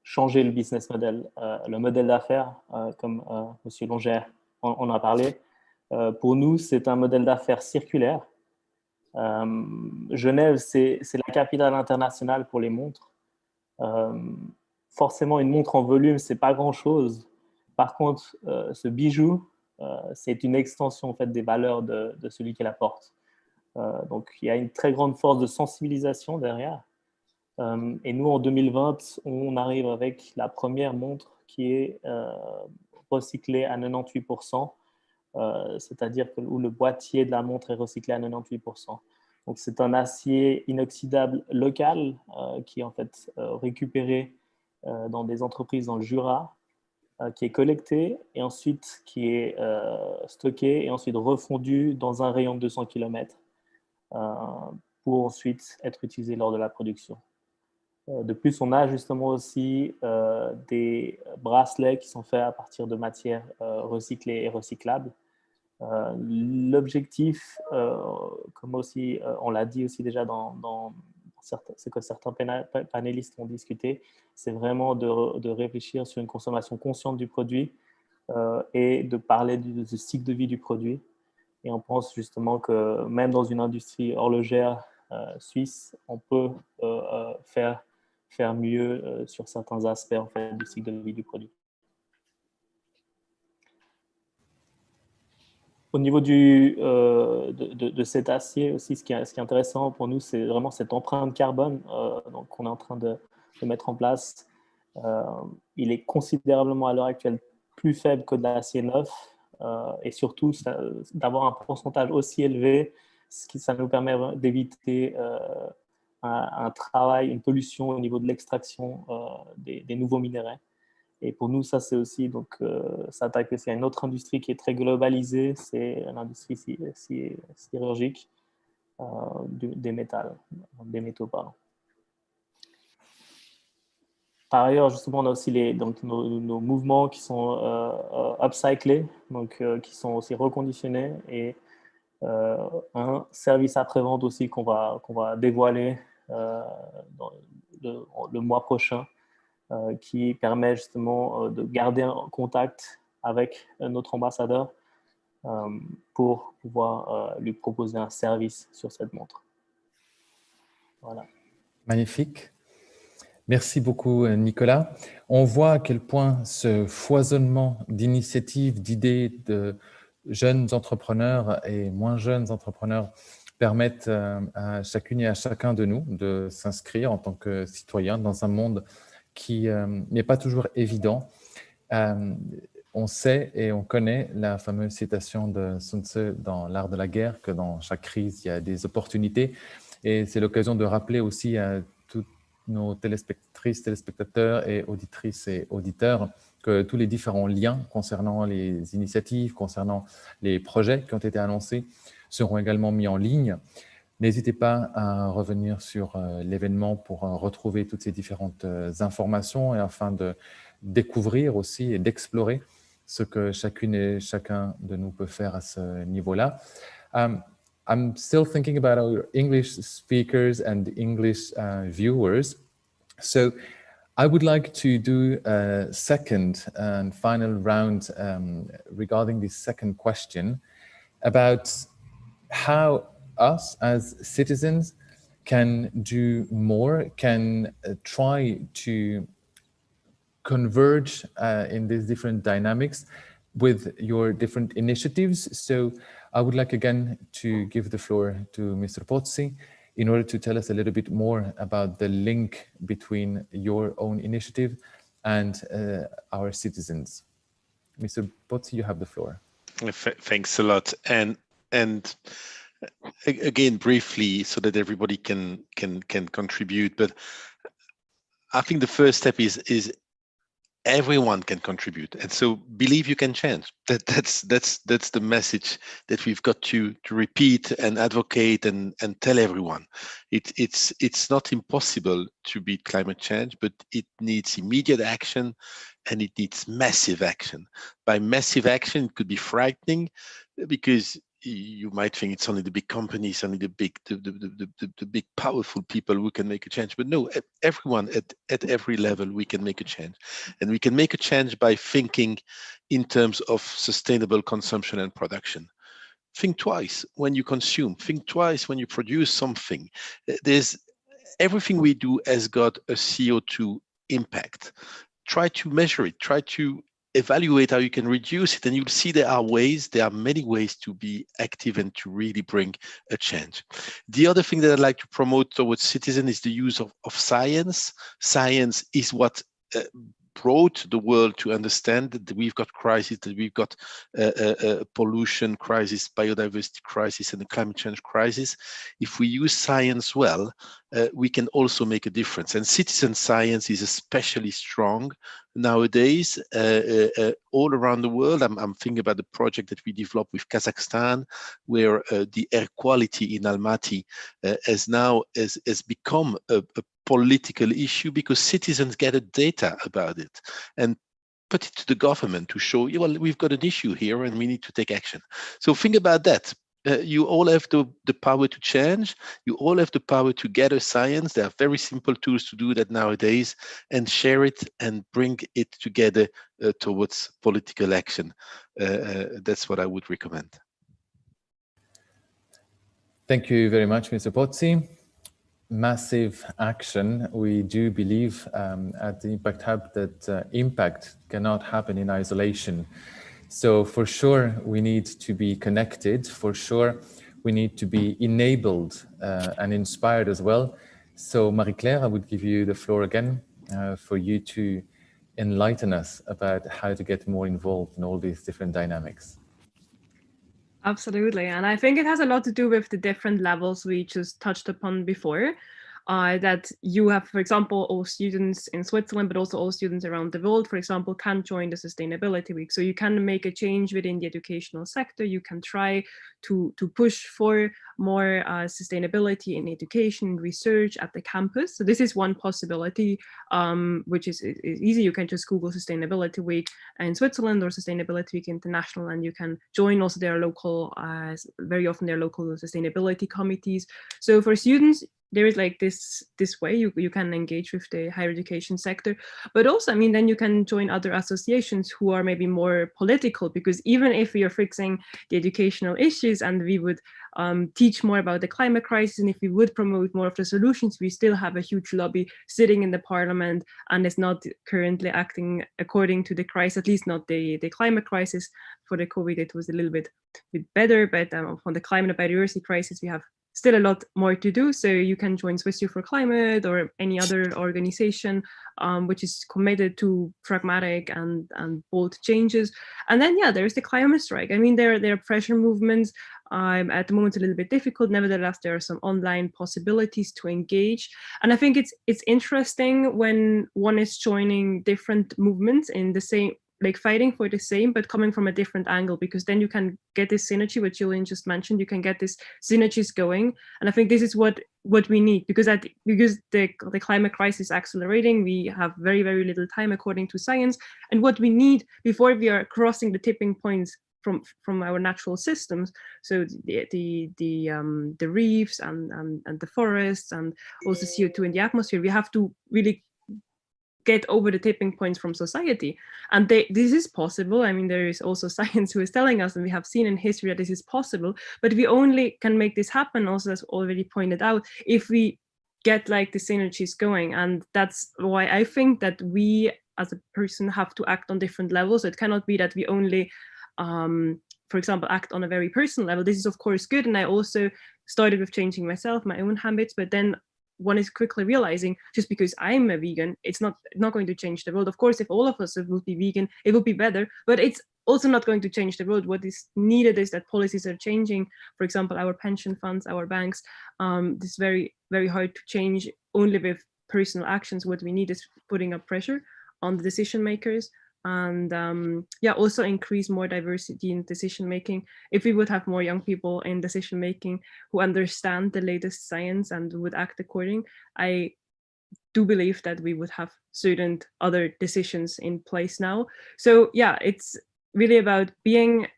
changer le business model, le modèle d'affaires, comme M. Longer en a parlé. Pour nous, c'est un modèle d'affaires circulaire. Genève, c'est la capitale internationale pour les montres. Forcément, une montre en volume, ce n'est pas grand-chose. Par contre, ce bijou, c'est une extension en fait, des valeurs de celui qui la porte. Donc, il y a une très grande force de sensibilisation derrière. Et nous, en 2020, on arrive avec la première montre qui est recyclée à 98%, c'est-à-dire où le boîtier de la montre est recyclé à 98%. Donc, c'est un acier inoxydable local qui est en fait récupéré dans des entreprises dans le Jura, qui est collecté et ensuite qui est stocké et ensuite refondu dans un rayon de 200 km pour ensuite être utilisé lors de la production. De plus, on a justement aussi des bracelets qui sont faits à partir de matières recyclées et recyclables. L'objectif, comme aussi on l'a dit aussi déjà dans ce que certains panélistes ont discuté, c'est vraiment de réfléchir sur une consommation consciente du produit et de parler du cycle de vie du produit. Et on pense justement que même dans une industrie horlogère suisse, on peut faire mieux sur certains aspects en fait, du cycle de vie du produit. Au niveau de cet acier aussi, ce qui est intéressant pour nous, c'est vraiment cette empreinte carbone donc qu'on est en train de mettre en place. Il est considérablement à l'heure actuelle plus faible que de l'acier neuf et surtout d'avoir un pourcentage aussi élevé, ça nous permet d'éviter un travail, une pollution au niveau de l'extraction des nouveaux minéraux. Et pour nous, ça c'est aussi, donc, ça attaque aussi à une autre industrie qui est très globalisée, c'est l'industrie sidérurgique des métaux, pardon. Par ailleurs, justement, on a aussi nos mouvements qui sont upcyclés, donc qui sont aussi reconditionnés, et un service après-vente aussi qu'on va dévoiler le mois prochain, qui permet justement de garder un contact avec notre ambassadeur pour pouvoir lui proposer un service sur cette montre. Voilà. Magnifique. Merci beaucoup, Nicolas. On voit à quel point ce foisonnement d'initiatives, d'idées de jeunes entrepreneurs et moins jeunes entrepreneurs permettent à chacune et à chacun de nous de s'inscrire en tant que citoyen dans un monde qui n'est pas toujours évident. On sait et on connaît la fameuse citation de Sun Tzu dans l'art de la guerre, que dans chaque crise, il y a des opportunités. Et c'est l'occasion de rappeler aussi à toutes nos téléspectatrices, téléspectateurs et auditrices et auditeurs que tous les différents liens concernant les initiatives, concernant les projets qui ont été annoncés seront également mis en ligne. N'hésitez pas à revenir sur l'événement pour retrouver toutes ces différentes informations et afin de découvrir aussi et d'explorer ce que chacune et chacun de nous peut faire à ce niveau-là. I'm still thinking about our English speakers and English viewers. So I would like to do a second and final round regarding the second question about how us as citizens can do more, can try to converge in these different dynamics with your different initiatives. So I would like again to give the floor to Mr. Pozzi in order to tell us a little bit more about the link between your own initiative and our citizens. Mr. Pozzi, you have the floor. Thanks a lot. And again, briefly, so that everybody can contribute. But I think the first step is everyone can contribute, and so believe you can change. That's the message that we've got to repeat and advocate and tell everyone. It's not impossible to beat climate change, but it needs immediate action and it needs massive action. By massive action, it could be frightening because you might think it's only the big companies, only the big powerful people who can make a change. But no, everyone at every level, we can make a change. And we can make a change by thinking in terms of sustainable consumption and production. Think twice when you consume. Think twice when you produce something. Everything we do has got a CO2 impact. Try to measure it. Try to evaluate how you can reduce it, and you'll see there are many ways to be active and to really bring a change. The other thing that I'd like to promote towards citizens is the use of science. Science is what brought the world to understand that we've got crises, that we've got pollution crisis, biodiversity crisis, and the climate change crisis. If we use science well, we can also make a difference. And citizen science is especially strong nowadays all around the world. I'm thinking about the project that we developed with Kazakhstan, where the air quality in Almaty has become a political issue because citizens gather data about it and put it to the government to show, well, we've got an issue here and we need to take action. So think about that. You all have the power to change. You all have the power to gather science. There are very simple tools to do that nowadays, and share it and bring it together towards political action. That's what I would recommend. Thank you very much, Mr. Pozzi. Massive action. We do believe at the Impact Hub that impact cannot happen in isolation. So for sure, we need to be connected. For sure, we need to be enabled and inspired as well. So Marie-Claire, I would give you the floor again for you to enlighten us about how to get more involved in all these different dynamics. Absolutely. And I think it has a lot to do with the different levels we just touched upon before. That you have, for example, all students in Switzerland, but also all students around the world, for example, can join the Sustainability Week. So you can make a change within the educational sector. You can try to push for more sustainability in education, research at the campus. So this is one possibility, which is easy. You can just Google Sustainability Week in Switzerland or Sustainability Week International, and you can join also their local, very often their local sustainability committees. So for students, there is like this way you can engage with the higher education sector, but also, I mean, then you can join other associations who are maybe more political, because even if we are fixing the educational issues and we would teach more about the climate crisis, and if we would promote more of the solutions, we still have a huge lobby sitting in the parliament and is not currently acting according to the crisis, at least not the climate crisis. For the COVID, it was a little bit better, but on the climate and biodiversity crisis, we have still a lot more to do. So you can join Swiss Youth for Climate or any other organization which is committed to pragmatic and bold changes. And then, yeah, there's the climate strike. I mean, there are pressure movements. At the moment, a little bit difficult. Nevertheless, there are some online possibilities to engage. And I think it's interesting when one is joining different movements in the same, like fighting for the same, but coming from a different angle, because then you can get this synergy, what Julien just mentioned, you can get this synergies going. And I think this is what we need, because the climate crisis is accelerating. We have very, very little time according to science. And what we need before we are crossing the tipping points from our natural systems, so the reefs and the forests and also CO2 in the atmosphere, we have to really get over the tipping points from society. And this is possible. I mean, there is also science who is telling us, and we have seen in history that this is possible, but we only can make this happen, also as already pointed out, if we get like the synergies going. And that's why I think that we as a person have to act on different levels. So it cannot be that we only, for example, act on a very personal level. This is of course good. And I also started with changing myself, my own habits, but then one is quickly realizing just because I'm a vegan, it's not going to change the world. Of course, if all of us would be vegan, it would be better, but it's also not going to change the world. What is needed is that policies are changing. For example, our pension funds, our banks, this is very, very hard to change only with personal actions. What we need is putting up pressure on the decision makers, and yeah, also increase more diversity in decision making. If we would have more young people in decision making who understand the latest science and would act according, I do believe that we would have certain other decisions in place now. So yeah, it's really about being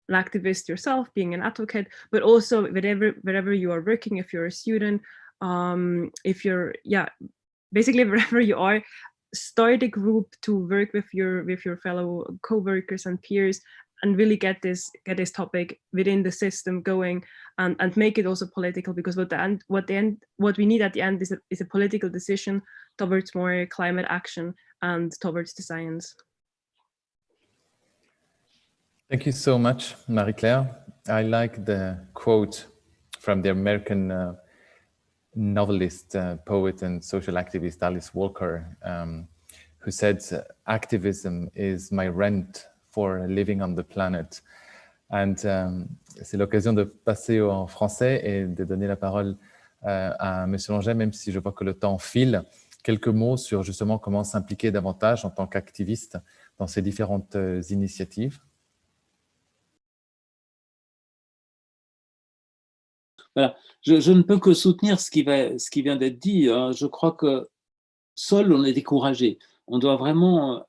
an activist yourself, being an advocate, but also wherever you are working, if you're a student, if you're, yeah, basically wherever you are, start a group to work with your fellow co-workers and peers, and really get this topic within the system going, and make it also political, because what we need at the end is a political decision towards more climate action and towards the science. Thank you so much, Marie-Claire. I like the quote from the American novelist, poet, and social activist Alice Walker, who said, "Activism is my rent for living on the planet." And c'est l'occasion de passer en français et de donner la parole à Monsieur Langer, même si je vois que le temps file. Quelques mots sur justement comment s'impliquer davantage en tant qu'activiste dans ces différentes initiatives. Voilà. Je ne peux que soutenir ce qui vient d'être dit. Hein. Je crois que seul, on est découragé. On doit vraiment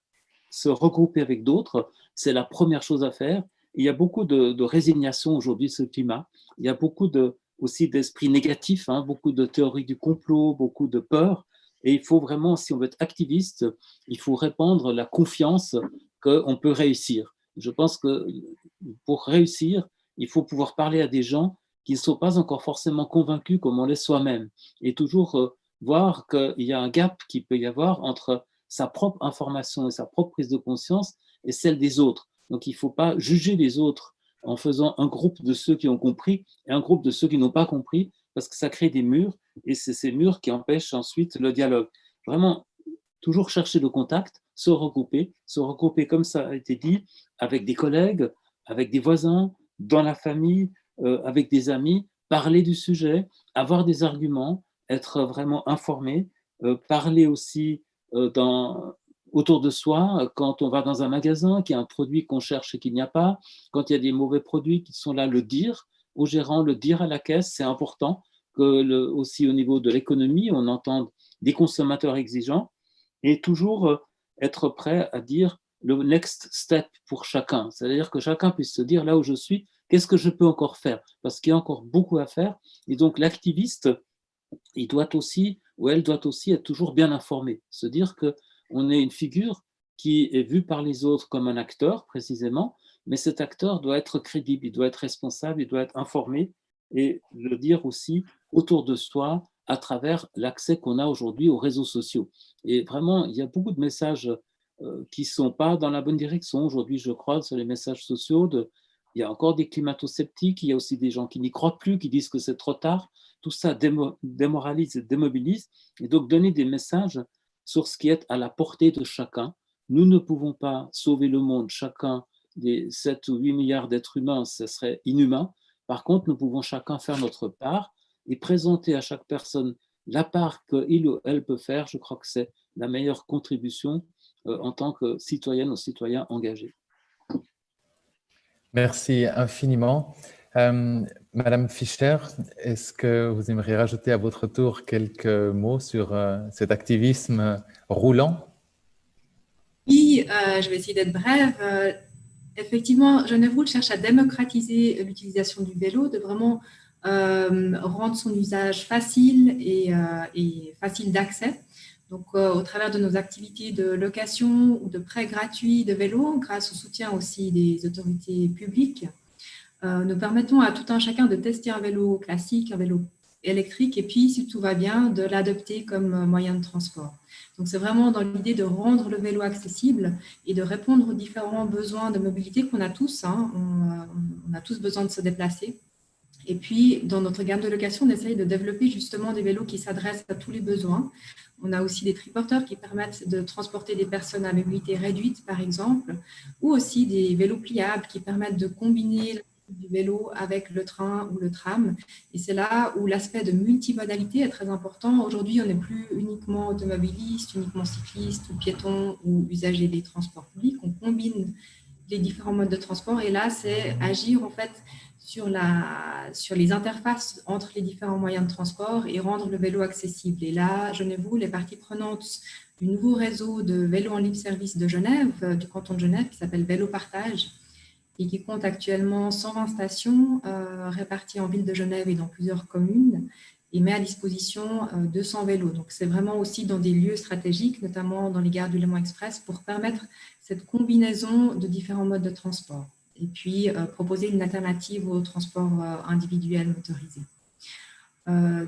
se regrouper avec d'autres. C'est la première chose à faire. Il y a beaucoup de résignation aujourd'hui sur le climat. Il y a beaucoup aussi d'esprit négatif, hein, beaucoup de théories du complot, beaucoup de peur. Et il faut vraiment, si on veut être activiste, il faut répandre la confiance qu'on peut réussir. Je pense que pour réussir, il faut pouvoir parler à des gens qui ne sont pas encore forcément convaincus comme on l'est soi-même. Et toujours voir qu'il y a un gap qui peut y avoir entre sa propre information et sa propre prise de conscience et celle des autres. Donc, il ne faut pas juger les autres en faisant un groupe de ceux qui ont compris et un groupe de ceux qui n'ont pas compris, parce que ça crée des murs, et c'est ces murs qui empêchent ensuite le dialogue. Vraiment, toujours chercher le contact, se regrouper comme ça a été dit, avec des collègues, avec des voisins, dans la famille, avec des amis, parler du sujet, avoir des arguments, être vraiment informé, parler aussi autour de soi, quand on va dans un magasin, qu'il y a un produit qu'on cherche et qu'il n'y a pas, quand il y a des mauvais produits qui sont là, le dire au gérant, le dire à la caisse, c'est important que aussi au niveau de l'économie, on entende des consommateurs exigeants et toujours être prêt à dire le next step pour chacun. C'est-à-dire que chacun puisse se dire là où je suis, qu'est-ce que je peux encore faire? Parce qu'il y a encore beaucoup à faire. Et donc l'activiste, il doit aussi, ou elle doit aussi être toujours bien informée. Se dire qu'on est une figure qui est vue par les autres comme un acteur, précisément, mais cet acteur doit être crédible, il doit être responsable, il doit être informé, et le dire aussi autour de soi à travers l'accès qu'on a aujourd'hui aux réseaux sociaux. Et vraiment, il y a beaucoup de messages qui ne sont pas dans la bonne direction aujourd'hui, je crois, sur les messages sociaux. Il y a encore des climato-sceptiques, il y a aussi des gens qui n'y croient plus, qui disent que c'est trop tard. Tout ça démoralise et démobilise. Et donc, donner des messages sur ce qui est à la portée de chacun. Nous ne pouvons pas sauver le monde, chacun des 7 ou 8 milliards d'êtres humains, ce serait inhumain. Par contre, nous pouvons chacun faire notre part et présenter à chaque personne la part qu'il ou elle peut faire. Je crois que c'est la meilleure contribution en tant que citoyenne ou citoyen engagé. Merci infiniment. Madame Fischer, est-ce que vous aimeriez rajouter à votre tour quelques mots sur cet activisme roulant? Oui, je vais essayer d'être brève. Effectivement, Genève cherche à démocratiser l'utilisation du vélo, de vraiment rendre son usage facile et facile d'accès. Donc, au travers de nos activités de location ou de prêt gratuit de vélo, grâce au soutien aussi des autorités publiques, nous permettons à tout un chacun de tester un vélo classique, un vélo électrique, et puis, si tout va bien, de l'adopter comme moyen de transport. Donc, c'est vraiment dans l'idée de rendre le vélo accessible et de répondre aux différents besoins de mobilité qu'on a tous. Hein. On a tous besoin de se déplacer. Et puis, dans notre gamme de location, on essaye de développer justement des vélos qui s'adressent à tous les besoins. On a aussi des triporteurs qui permettent de transporter des personnes à mobilité réduite, par exemple, ou aussi des vélos pliables qui permettent de combiner du vélo avec le train ou le tram. Et c'est là où l'aspect de multimodalité est très important. Aujourd'hui, on n'est plus uniquement automobiliste, uniquement cycliste ou piéton ou usager des transports publics. On combine les différents modes de transport et là, c'est agir en fait sur les interfaces entre les différents moyens de transport et rendre le vélo accessible. Et là, Genève, les parties prenantes du nouveau réseau de vélos en libre-service de Genève, du canton de Genève, qui s'appelle Vélo Partage, et qui compte actuellement 120 stations réparties en ville de Genève et dans plusieurs communes, et met à disposition 200 vélos. Donc, c'est vraiment aussi dans des lieux stratégiques, notamment dans les gares du Le Mans Express, pour permettre cette combinaison de différents modes de transport et puis proposer une alternative au transport individuel motorisé.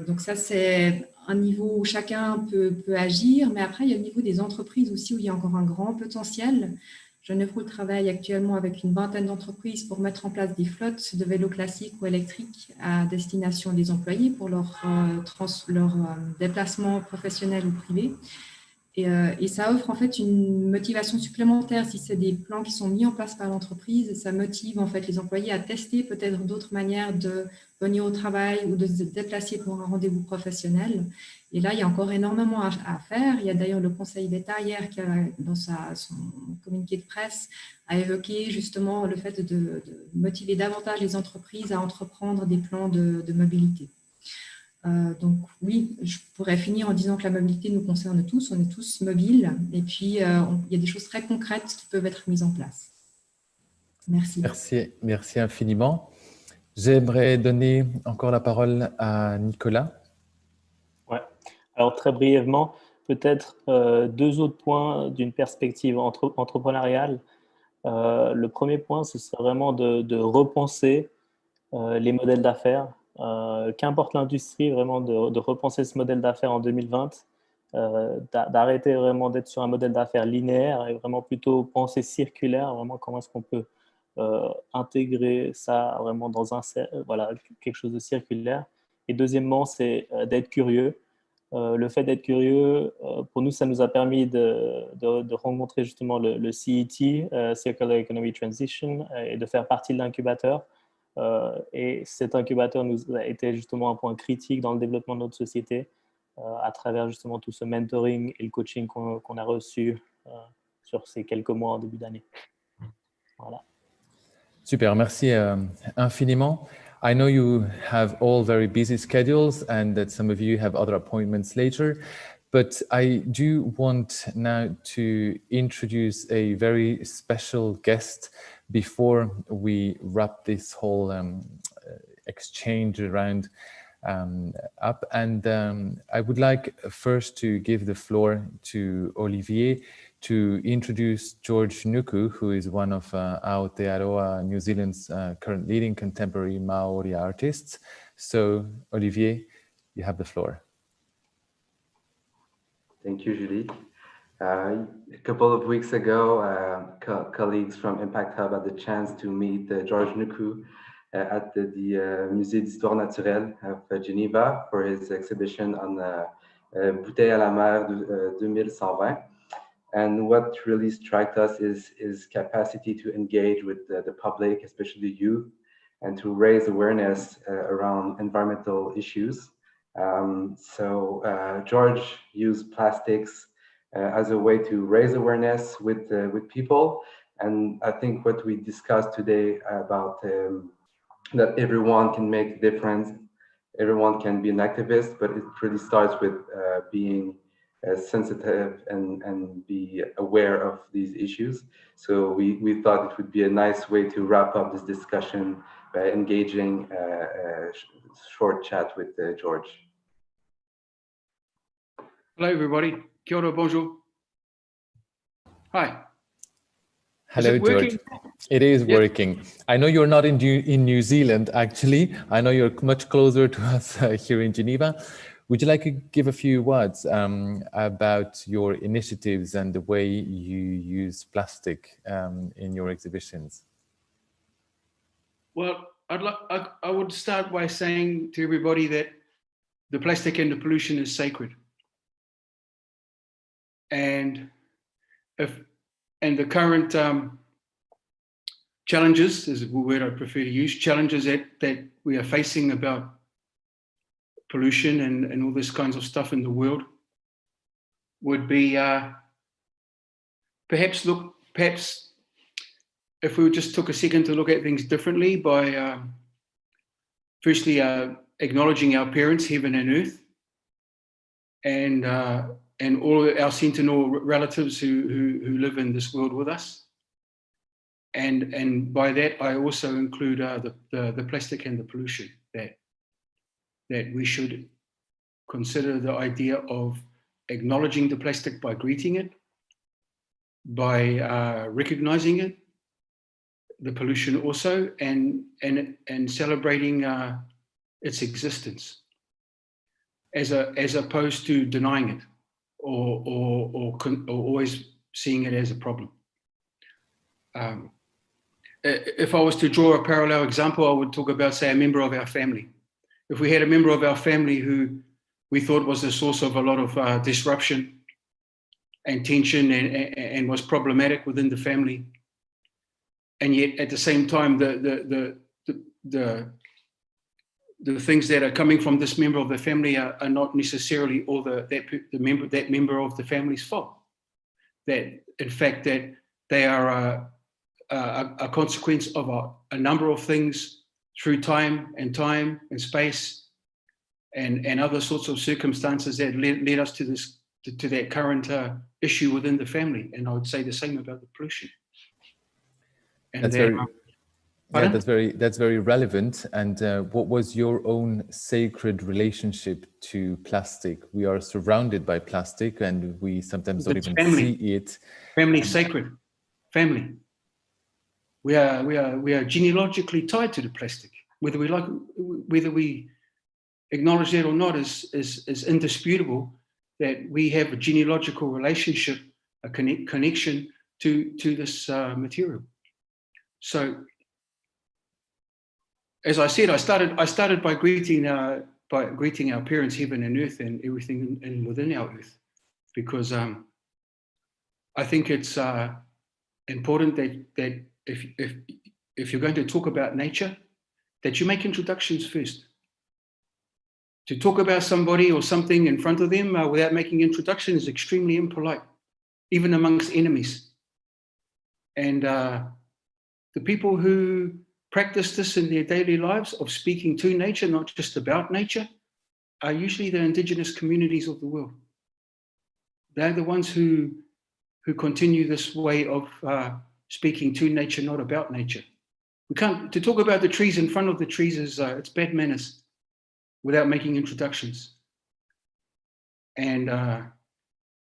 Donc, ça, c'est un niveau où chacun peut agir, mais après, il y a le niveau des entreprises aussi, où il y a encore un grand potentiel. Genève travaille actuellement avec une vingtaine d'entreprises pour mettre en place des flottes de vélos classiques ou électriques à destination des employés pour leur déplacement professionnel ou privé. Et ça offre en fait une motivation supplémentaire si c'est des plans qui sont mis en place par l'entreprise. Ça motive en fait les employés à tester peut-être d'autres manières de venir au travail ou de se déplacer pour un rendez-vous professionnel. Et là, il y a encore énormément à faire. Il y a d'ailleurs le Conseil d'État hier qui, dans son communiqué de presse, a évoqué justement le fait de motiver davantage les entreprises à entreprendre des plans de mobilité. Donc oui, je pourrais finir en disant que la mobilité nous concerne tous, on est tous mobiles, et puis il y a des choses très concrètes qui peuvent être mises en place. Merci. Merci infiniment. J'aimerais donner encore la parole à Nicolas. Ouais. Alors très brièvement, peut-être deux autres points d'une perspective entrepreneuriale. Le premier point, ce serait vraiment de repenser les modèles d'affaires. Qu'importe l'industrie, vraiment de repenser ce modèle d'affaires en 2020, d'arrêter vraiment d'être sur un modèle d'affaires linéaire et vraiment plutôt penser circulaire, vraiment comment est-ce qu'on peut intégrer ça vraiment dans quelque chose de circulaire. Et deuxièmement, c'est d'être curieux. Le fait d'être curieux, pour nous, ça nous a permis de rencontrer justement le CET, Circular Economy Transition, et de faire partie de l'incubateur. Et cet incubateur nous a été justement un point critique dans le développement de notre société à travers justement tout ce mentoring et le coaching qu'on a reçu sur ces quelques mois en début d'année. Voilà. Super, merci infiniment. I know you have all very busy schedules and that some of you have other appointments later, but I do want now to introduce a very special guest before we wrap this whole exchange around up. And I would like first to give the floor to Olivier to introduce George Nuku, who is one of Aotearoa, New Zealand's current leading contemporary Maori artists. So, Olivier, you have the floor. Thank you, Julie. A couple of weeks ago, colleagues from Impact Hub had the chance to meet George Nuku at the Musée d'Histoire Naturelle of Geneva for his exhibition on Bouteille à la mer 2120. And what really struck us is his capacity to engage with the public, especially youth, and to raise awareness around environmental issues. George used plastics as a way to raise awareness with people. And I think what we discussed today about that everyone can make a difference, everyone can be an activist, but it really starts with being sensitive and be aware of these issues. So we thought it would be a nice way to wrap up this discussion by engaging a short chat with George. Hello, everybody. Kia ora, bonjour. Hi. Hello, George. It is working. I know you're not in New Zealand, actually. I know you're much closer to us here in Geneva. Would you like to give a few words about your initiatives and the way you use plastic in your exhibitions? Well, I would start by saying to everybody that the plastic and the pollution is sacred. And the current challenges, is the word I prefer to use, challenges that we are facing about pollution and all this kinds of stuff in the world would be perhaps if we just took a second to look at things differently by firstly acknowledging our parents, heaven and earth, and all our sentinel relatives who live in this world with us. And by that, I also include the plastic and the pollution, that we should consider the idea of acknowledging the plastic by greeting it, by recognizing it, the pollution also, and celebrating its existence, as opposed to denying it or always seeing it as a problem. If I was to draw a parallel example, I would talk about, say, a member of our family. If we had a member of our family who we thought was the source of a lot of disruption and tension and was problematic within the family. And yet at the same time, the things that are coming from this member of the family are not necessarily all that member of the family's fault. That in fact that they are a consequence of a number of things through time and space and other sorts of circumstances that led us to that current issue within the family. And I would say the same about the pollution. And that's very relevant. And what was your own sacred relationship to plastic? We are surrounded by plastic, and we sometimes don't even see it. Family sacred. Family. We are genealogically tied to the plastic. Whether we acknowledge that or not is indisputable. That we have a genealogical relationship, a connection to this material. So, as I said, I started by greeting our parents, heaven and earth, and everything within our earth, because I think it's important that if you're going to talk about nature, that you make introductions first. To talk about somebody or something in front of them without making introduction is extremely impolite, even amongst enemies. And the people who practice this in their daily lives of speaking to nature, not just about nature, are usually the indigenous communities of the world. They're the ones who continue this way of speaking to nature, not about nature. We can't, to talk about the trees in front of the trees is it's bad manners without making introductions. And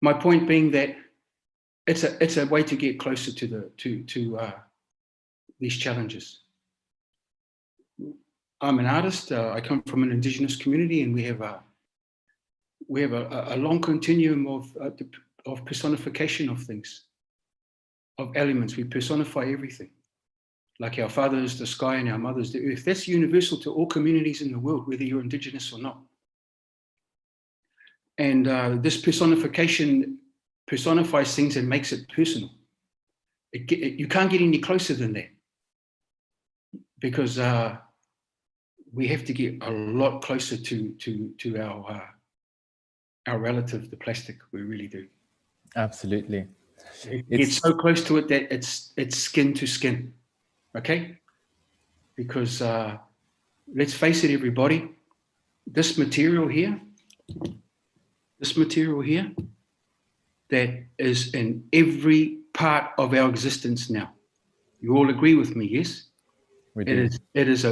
my point being that it's a way to get closer to these challenges. I'm an artist. I come from an indigenous community, and we have a long continuum of personification of things, of elements. We personify everything. Like our father is the sky and our mother is the earth. That's universal to all communities in the world, whether you're indigenous or not. And this personification personifies things and makes it personal. You can't get any closer than that, because we have to get a lot closer to our relative, the plastic. We really do. Absolutely. It's so close to it that it's skin to skin. Okay? Because let's face it, everybody, this material here, that is in every part of our existence now. You all agree with me, yes? We do. It is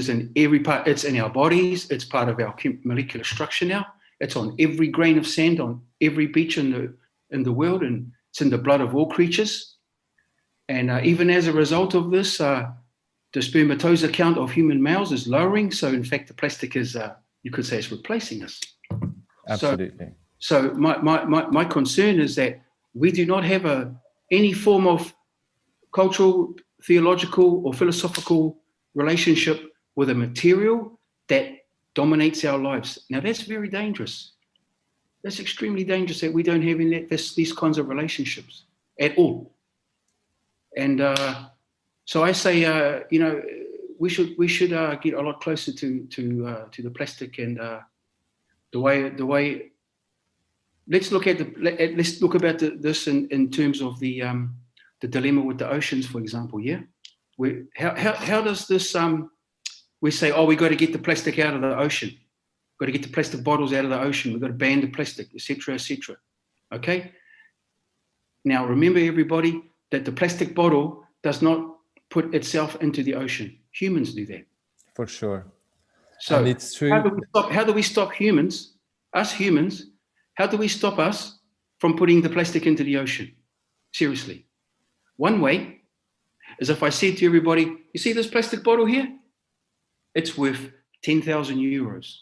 in every part. It's in our bodies. It's part of our molecular structure now. It's on every grain of sand on every beach in the world, and it's in the blood of all creatures. And even as a result of this, the spermatoza count of human males is lowering. So in fact, the plastic is, you could say, it's replacing us. Absolutely. So my concern is that we do not have any form of cultural, theological, or philosophical relationship with a material that dominates our lives. Now that's very dangerous. That's extremely dangerous that we don't have these kinds of relationships at all. And so I say, we should get a lot closer to the plastic, and the way. Let's look about this in terms of the dilemma with the oceans, for example. Yeah, how does this? We say, oh, we got to get the plastic out of the ocean. Got to get the plastic bottles out of the ocean. We've got to ban the plastic, etc., etc. Okay. Now remember, everybody, that the plastic bottle does not put itself into the ocean. Humans do that. For sure. So and it's true. How do we stop humans, us humans, how do we stop us from putting the plastic into the ocean? Seriously. One way is if I said to everybody, you see this plastic bottle here? It's worth 10,000 euros.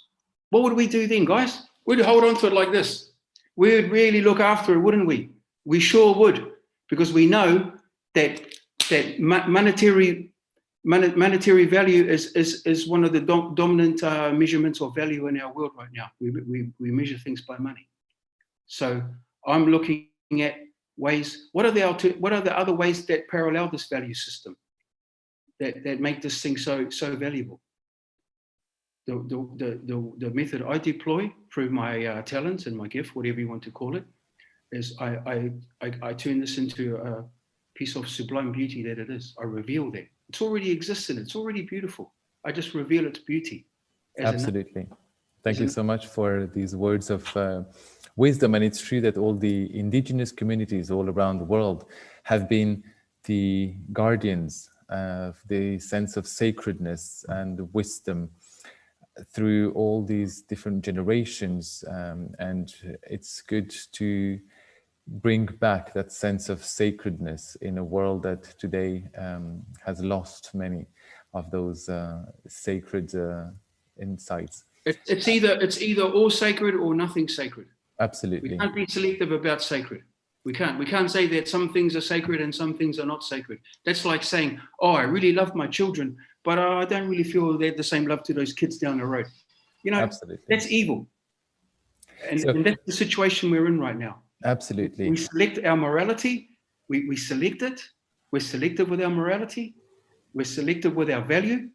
What would we do then, guys? We'd hold on to it like this. We'd really look after it, wouldn't we? We sure would, because we know that monetary value is one of the dominant measurements of value in our world right now. We measure things by money. So I'm looking at ways, what are the other ways that parallel this value system that make this thing so valuable? The method I deploy through my talents and my gift, whatever you want to call it, is I turn this into a piece of sublime beauty that it is. I reveal that. It's already existent. It's already beautiful. I just reveal its beauty. Absolutely. Thank you so much for these words of wisdom. And it's true that all the indigenous communities all around the world have been the guardians of the sense of sacredness and wisdom through all these different generations. And it's good to bring back that sense of sacredness in a world that today has lost many of those sacred insights. It's either all sacred or nothing sacred. Absolutely. We can't be selective about sacred. We can't say that some things are sacred and some things are not sacred. That's like saying, oh, I really love my children, but I don't really feel they have the same love to those kids down the road. You know, absolutely. That's evil. And that's the situation we're in right now. Absolutely. We select our morality. We select it. We're selective with our morality. We're selective with our value.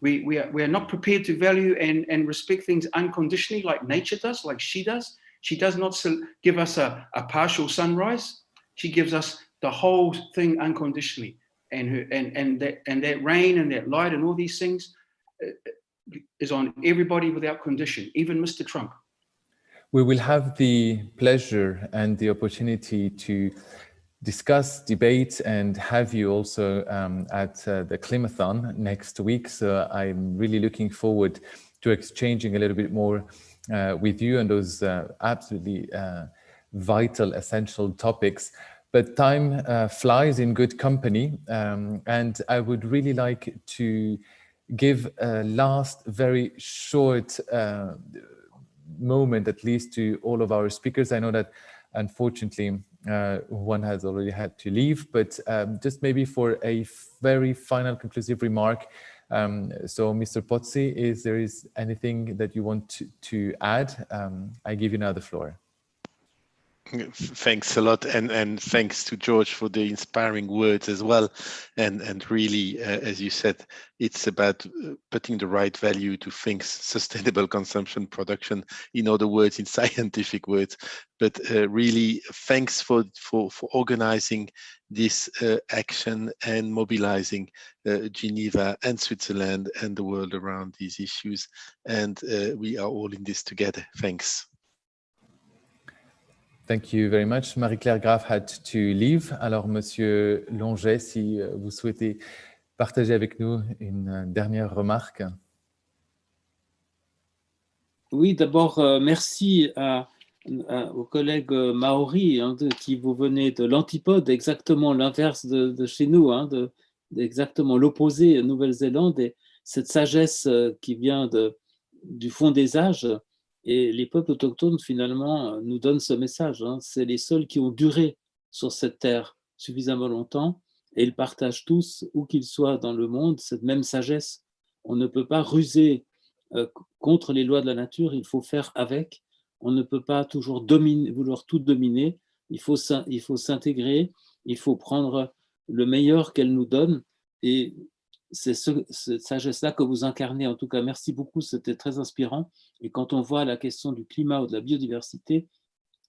We are not prepared to value and respect things unconditionally like nature does, like she does. She does not give us a partial sunrise. She gives us the whole thing unconditionally. And that rain and that light and all these things is on everybody without condition, even Mr. Trump. We will have the pleasure and the opportunity to discuss, debate, and have you also at the Climathon next week. So I'm really looking forward to exchanging a little bit more with you on those absolutely vital, essential topics. But time flies in good company, and I would really like to give a last very short moment, at least, to all of our speakers. I know that unfortunately one has already had to leave, but just maybe for a very final conclusive remark. So Mr. Pozzi, is there anything that you want to add? I give you now the floor. Thanks a lot, and thanks to George for the inspiring words as well. And really, as you said, it's about putting the right value to things, sustainable consumption, production, in other words, in scientific words. But really, thanks for organizing this action and mobilizing Geneva and Switzerland and the world around these issues. And we are all in this together. Thanks. Thank you very much. Marie-Claire Graff had to leave. Alors, Monsieur Longet, si vous souhaitez partager avec nous une dernière remarque. Oui, d'abord, merci aux collègues maoris qui vous venez de l'antipode, exactement l'inverse de chez nous, exactement l'opposé, Nouvelle-Zélande, et cette sagesse qui vient du fond des âges. Et les peuples autochtones, finalement, nous donnent ce message. C'est les seuls qui ont duré sur cette terre suffisamment longtemps, et ils partagent tous, où qu'ils soient dans le monde, cette même sagesse. On ne peut pas ruser contre les lois de la nature, il faut faire avec. On ne peut pas toujours vouloir tout dominer. Il faut s'intégrer, il faut prendre le meilleur qu'elle nous donne. Et c'est cette sagesse-là que vous incarnez. En tout cas, merci beaucoup, c'était très inspirant. Et quand on voit la question du climat ou de la biodiversité,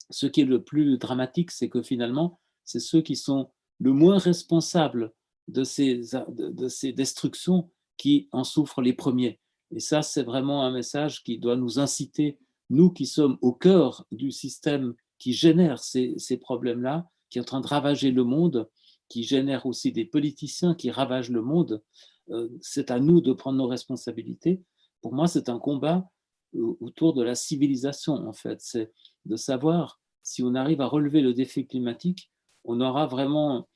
ce qui est le plus dramatique, c'est que finalement, c'est ceux qui sont le moins responsables de ces destructions qui en souffrent les premiers. Et ça, c'est vraiment un message qui doit nous inciter, nous qui sommes au cœur du système qui génère ces problèmes-là, qui est en train de ravager le monde, qui génère aussi des politiciens qui ravagent le monde. C'est à nous de prendre nos responsabilités. Pour moi, c'est un combat autour de la civilisation, en fait. C'est de savoir si on arrive à relever le défi climatique, on aura vraiment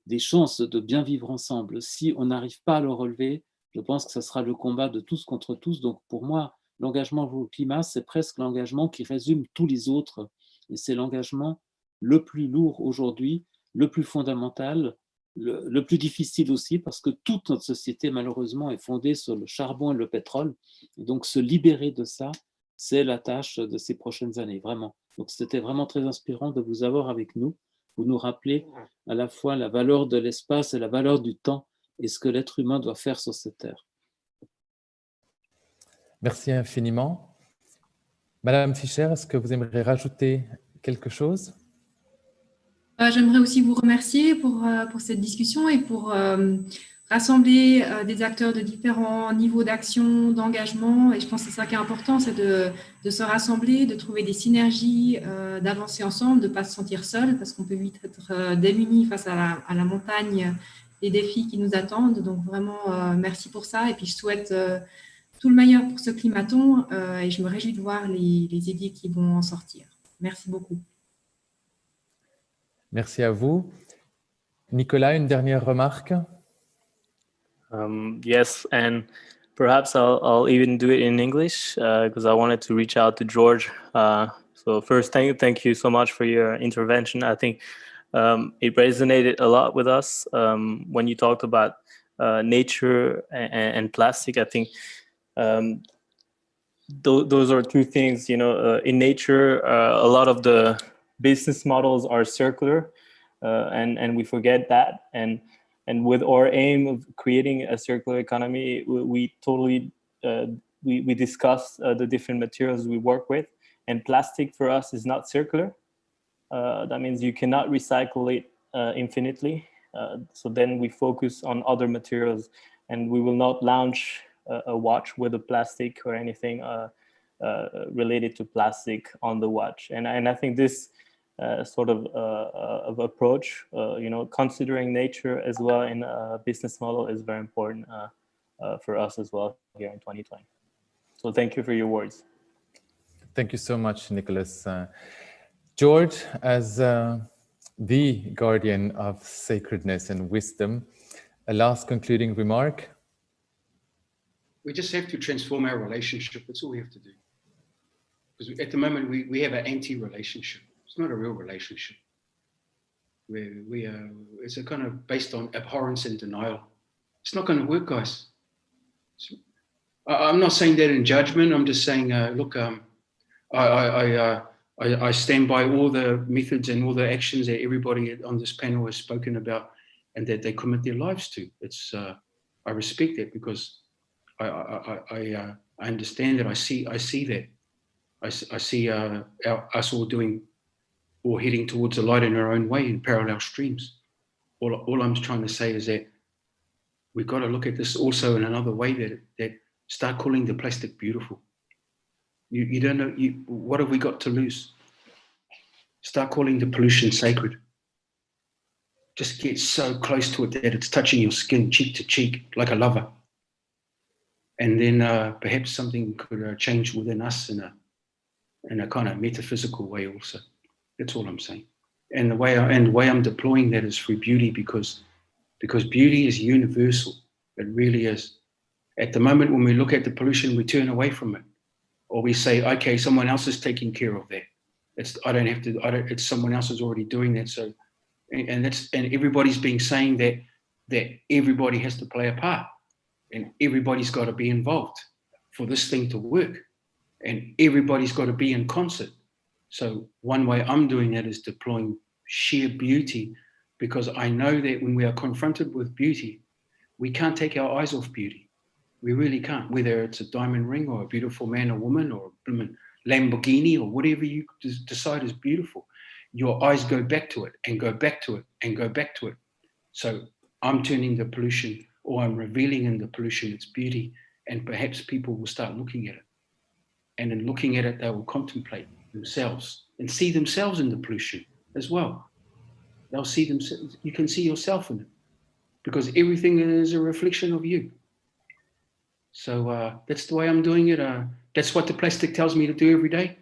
des chances de bien vivre ensemble. Si on n'arrive pas à le relever, je pense que ce sera le combat de tous contre tous. Donc pour moi, l'engagement au climat, c'est presque l'engagement qui résume tous les autres. Et c'est l'engagement le plus lourd aujourd'hui, le plus fondamental, le plus difficile aussi, parce que toute notre société, malheureusement, est fondée sur le charbon et le pétrole. Et donc, se libérer de ça, c'est la tâche de ces prochaines années, vraiment. Donc c'était vraiment très inspirant de vous avoir avec nous, pour nous rappeler à la fois la valeur de l'espace et la valeur du temps et ce que l'être humain doit faire sur cette terre. Merci infiniment. Madame Fischer, est-ce que vous aimeriez rajouter quelque chose? J'aimerais aussi vous remercier pour cette discussion et pour rassembler des acteurs de différents niveaux d'action, d'engagement. Et je pense que c'est ça qui est important, c'est de se rassembler, de trouver des synergies, d'avancer ensemble, de ne pas se sentir seul, parce qu'on peut vite être démunis face à la montagne des défis qui nous attendent. Donc vraiment, merci pour ça. Et puis je souhaite tout le meilleur pour ce climathon et je me réjouis de voir les idées qui vont en sortir. Merci beaucoup. Merci à vous. Nicolas, une dernière remarque? Yes, and perhaps I'll even do it in English because I wanted to reach out to George. So first, thank you so much for your intervention. I think it resonated a lot with us when you talked about nature and plastic. I think those are two things. You know, in nature, a lot of the business models are circular, and we forget that. And with our aim of creating a circular economy, we totally we discuss the different materials we work with. And plastic for us is not circular. That means you cannot recycle it infinitely. So then we focus on other materials, and we will not launch a watch with a plastic or anything related to plastic on the watch. And I think this sort of approach, you know, considering nature as well in a business model is very important for us as well here in 2020. So thank you for your words. Thank you so much, Nicholas. George, as the guardian of sacredness and wisdom, a last concluding remark? We just have to transform our relationship. That's all we have to do. Because at the moment, we have an anti-relationship. It's not a real relationship. It's a kind of based on abhorrence and denial. It's not going to work, guys. I'm not saying that in judgment. I'm just saying, look, I stand by all the methods and all the actions that everybody on this panel has spoken about and that they commit their lives to. It's I respect that because I understand that. I see that. I see us all doing or heading towards the light in our own way in parallel streams. All I'm trying to say is that we've got to look at this also in another way, that start calling the plastic beautiful. You don't know, what have we got to lose? Start calling the pollution sacred. Just get so close to it that it's touching your skin cheek to cheek like a lover. And then perhaps something could change within us in a kind of metaphysical way also. That's all I'm saying. And the way I'm deploying that is through beauty because beauty is universal. It really is. At the moment when we look at the pollution, we turn away from it. Or we say, okay, someone else is taking care of that. It's someone else is already doing that. So, and everybody's been saying that everybody has to play a part and everybody's got to be involved for this thing to work. And everybody's got to be in concert. So one way I'm doing that is deploying sheer beauty, because I know that when we are confronted with beauty, we can't take our eyes off beauty. We really can't, whether it's a diamond ring or a beautiful man or woman or a Lamborghini or whatever you decide is beautiful. Your eyes go back to it and go back to it and go back to it. So I'm turning the pollution, or I'm revealing in the pollution its beauty, and perhaps people will start looking at it. And in looking at it, they will contemplate themselves and see themselves in the pollution as well. They'll see themselves, you can see yourself in it, because everything is a reflection of you. So that's the way I'm doing it. That's what the plastic tells me to do every day.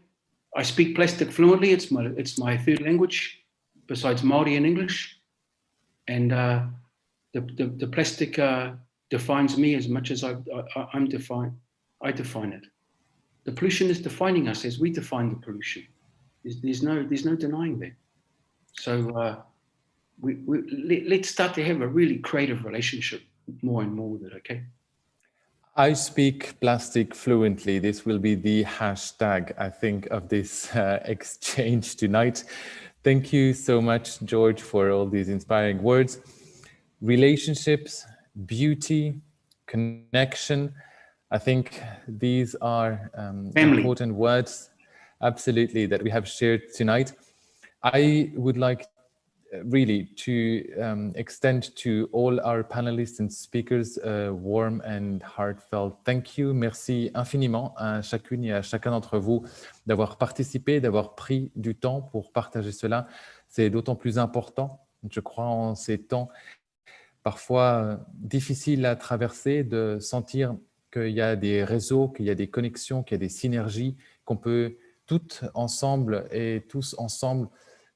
I speak plastic fluently. It's my third language, besides Māori and English. And the plastic defines me as much as I'm defined. I define it. The pollution is defining us as we define the pollution. There's no denying that. So let's start to have a really creative relationship more and more with it, okay? I speak plastic fluently. This will be the hashtag, I think, of this exchange tonight. Thank you so much, George, for all these inspiring words. Relationships, beauty, connection. I think these are important words, absolutely, that we have shared tonight. I would like really to extend to all our panelists and speakers a warm and heartfelt thank you. Merci infiniment à chacune et à chacun d'entre vous d'avoir participé, d'avoir pris du temps pour partager cela. C'est d'autant plus important, je crois, en ces temps parfois difficiles à traverser, de sentir qu'il y a des réseaux, qu'il y a des connexions, qu'il y a des synergies, qu'on peut toutes ensemble et tous ensemble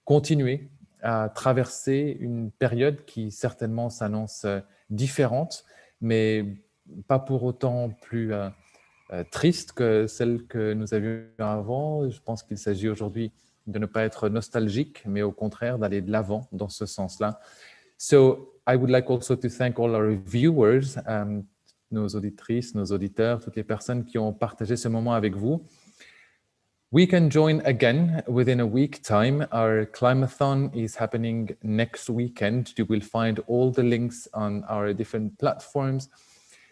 continuer à traverser une période qui certainement s'annonce différente, mais pas pour autant plus triste que celle que nous avions avant. Je pense qu'il s'agit aujourd'hui de ne pas être nostalgique, mais au contraire d'aller de l'avant dans ce sens-là. So I would like also to thank all our viewers, nos auditrices, nos auditeurs, toutes les personnes qui ont partagé ce moment avec vous. We can join again within a week time. Our Climathon is happening next weekend. You will find all the links on our different platforms.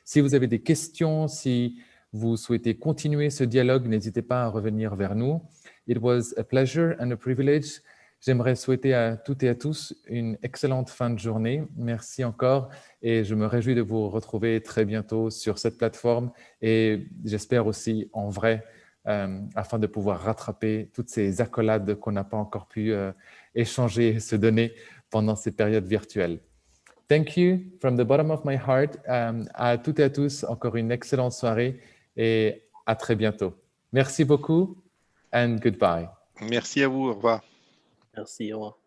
Si vous avez des questions, si vous souhaitez continuer ce dialogue, n'hésitez pas à revenir vers nous. It was a pleasure and a privilege. J'aimerais souhaiter à toutes et à tous une excellente fin de journée. Merci encore et je me réjouis de vous retrouver très bientôt sur cette plateforme et j'espère aussi en vrai afin de pouvoir rattraper toutes ces accolades qu'on n'a pas encore pu échanger et se donner pendant ces périodes virtuelles. Thank you from the bottom of my heart. À toutes et à tous, encore une excellente soirée et à très bientôt. Merci beaucoup and goodbye. Merci à vous, au revoir. Merci, au revoir.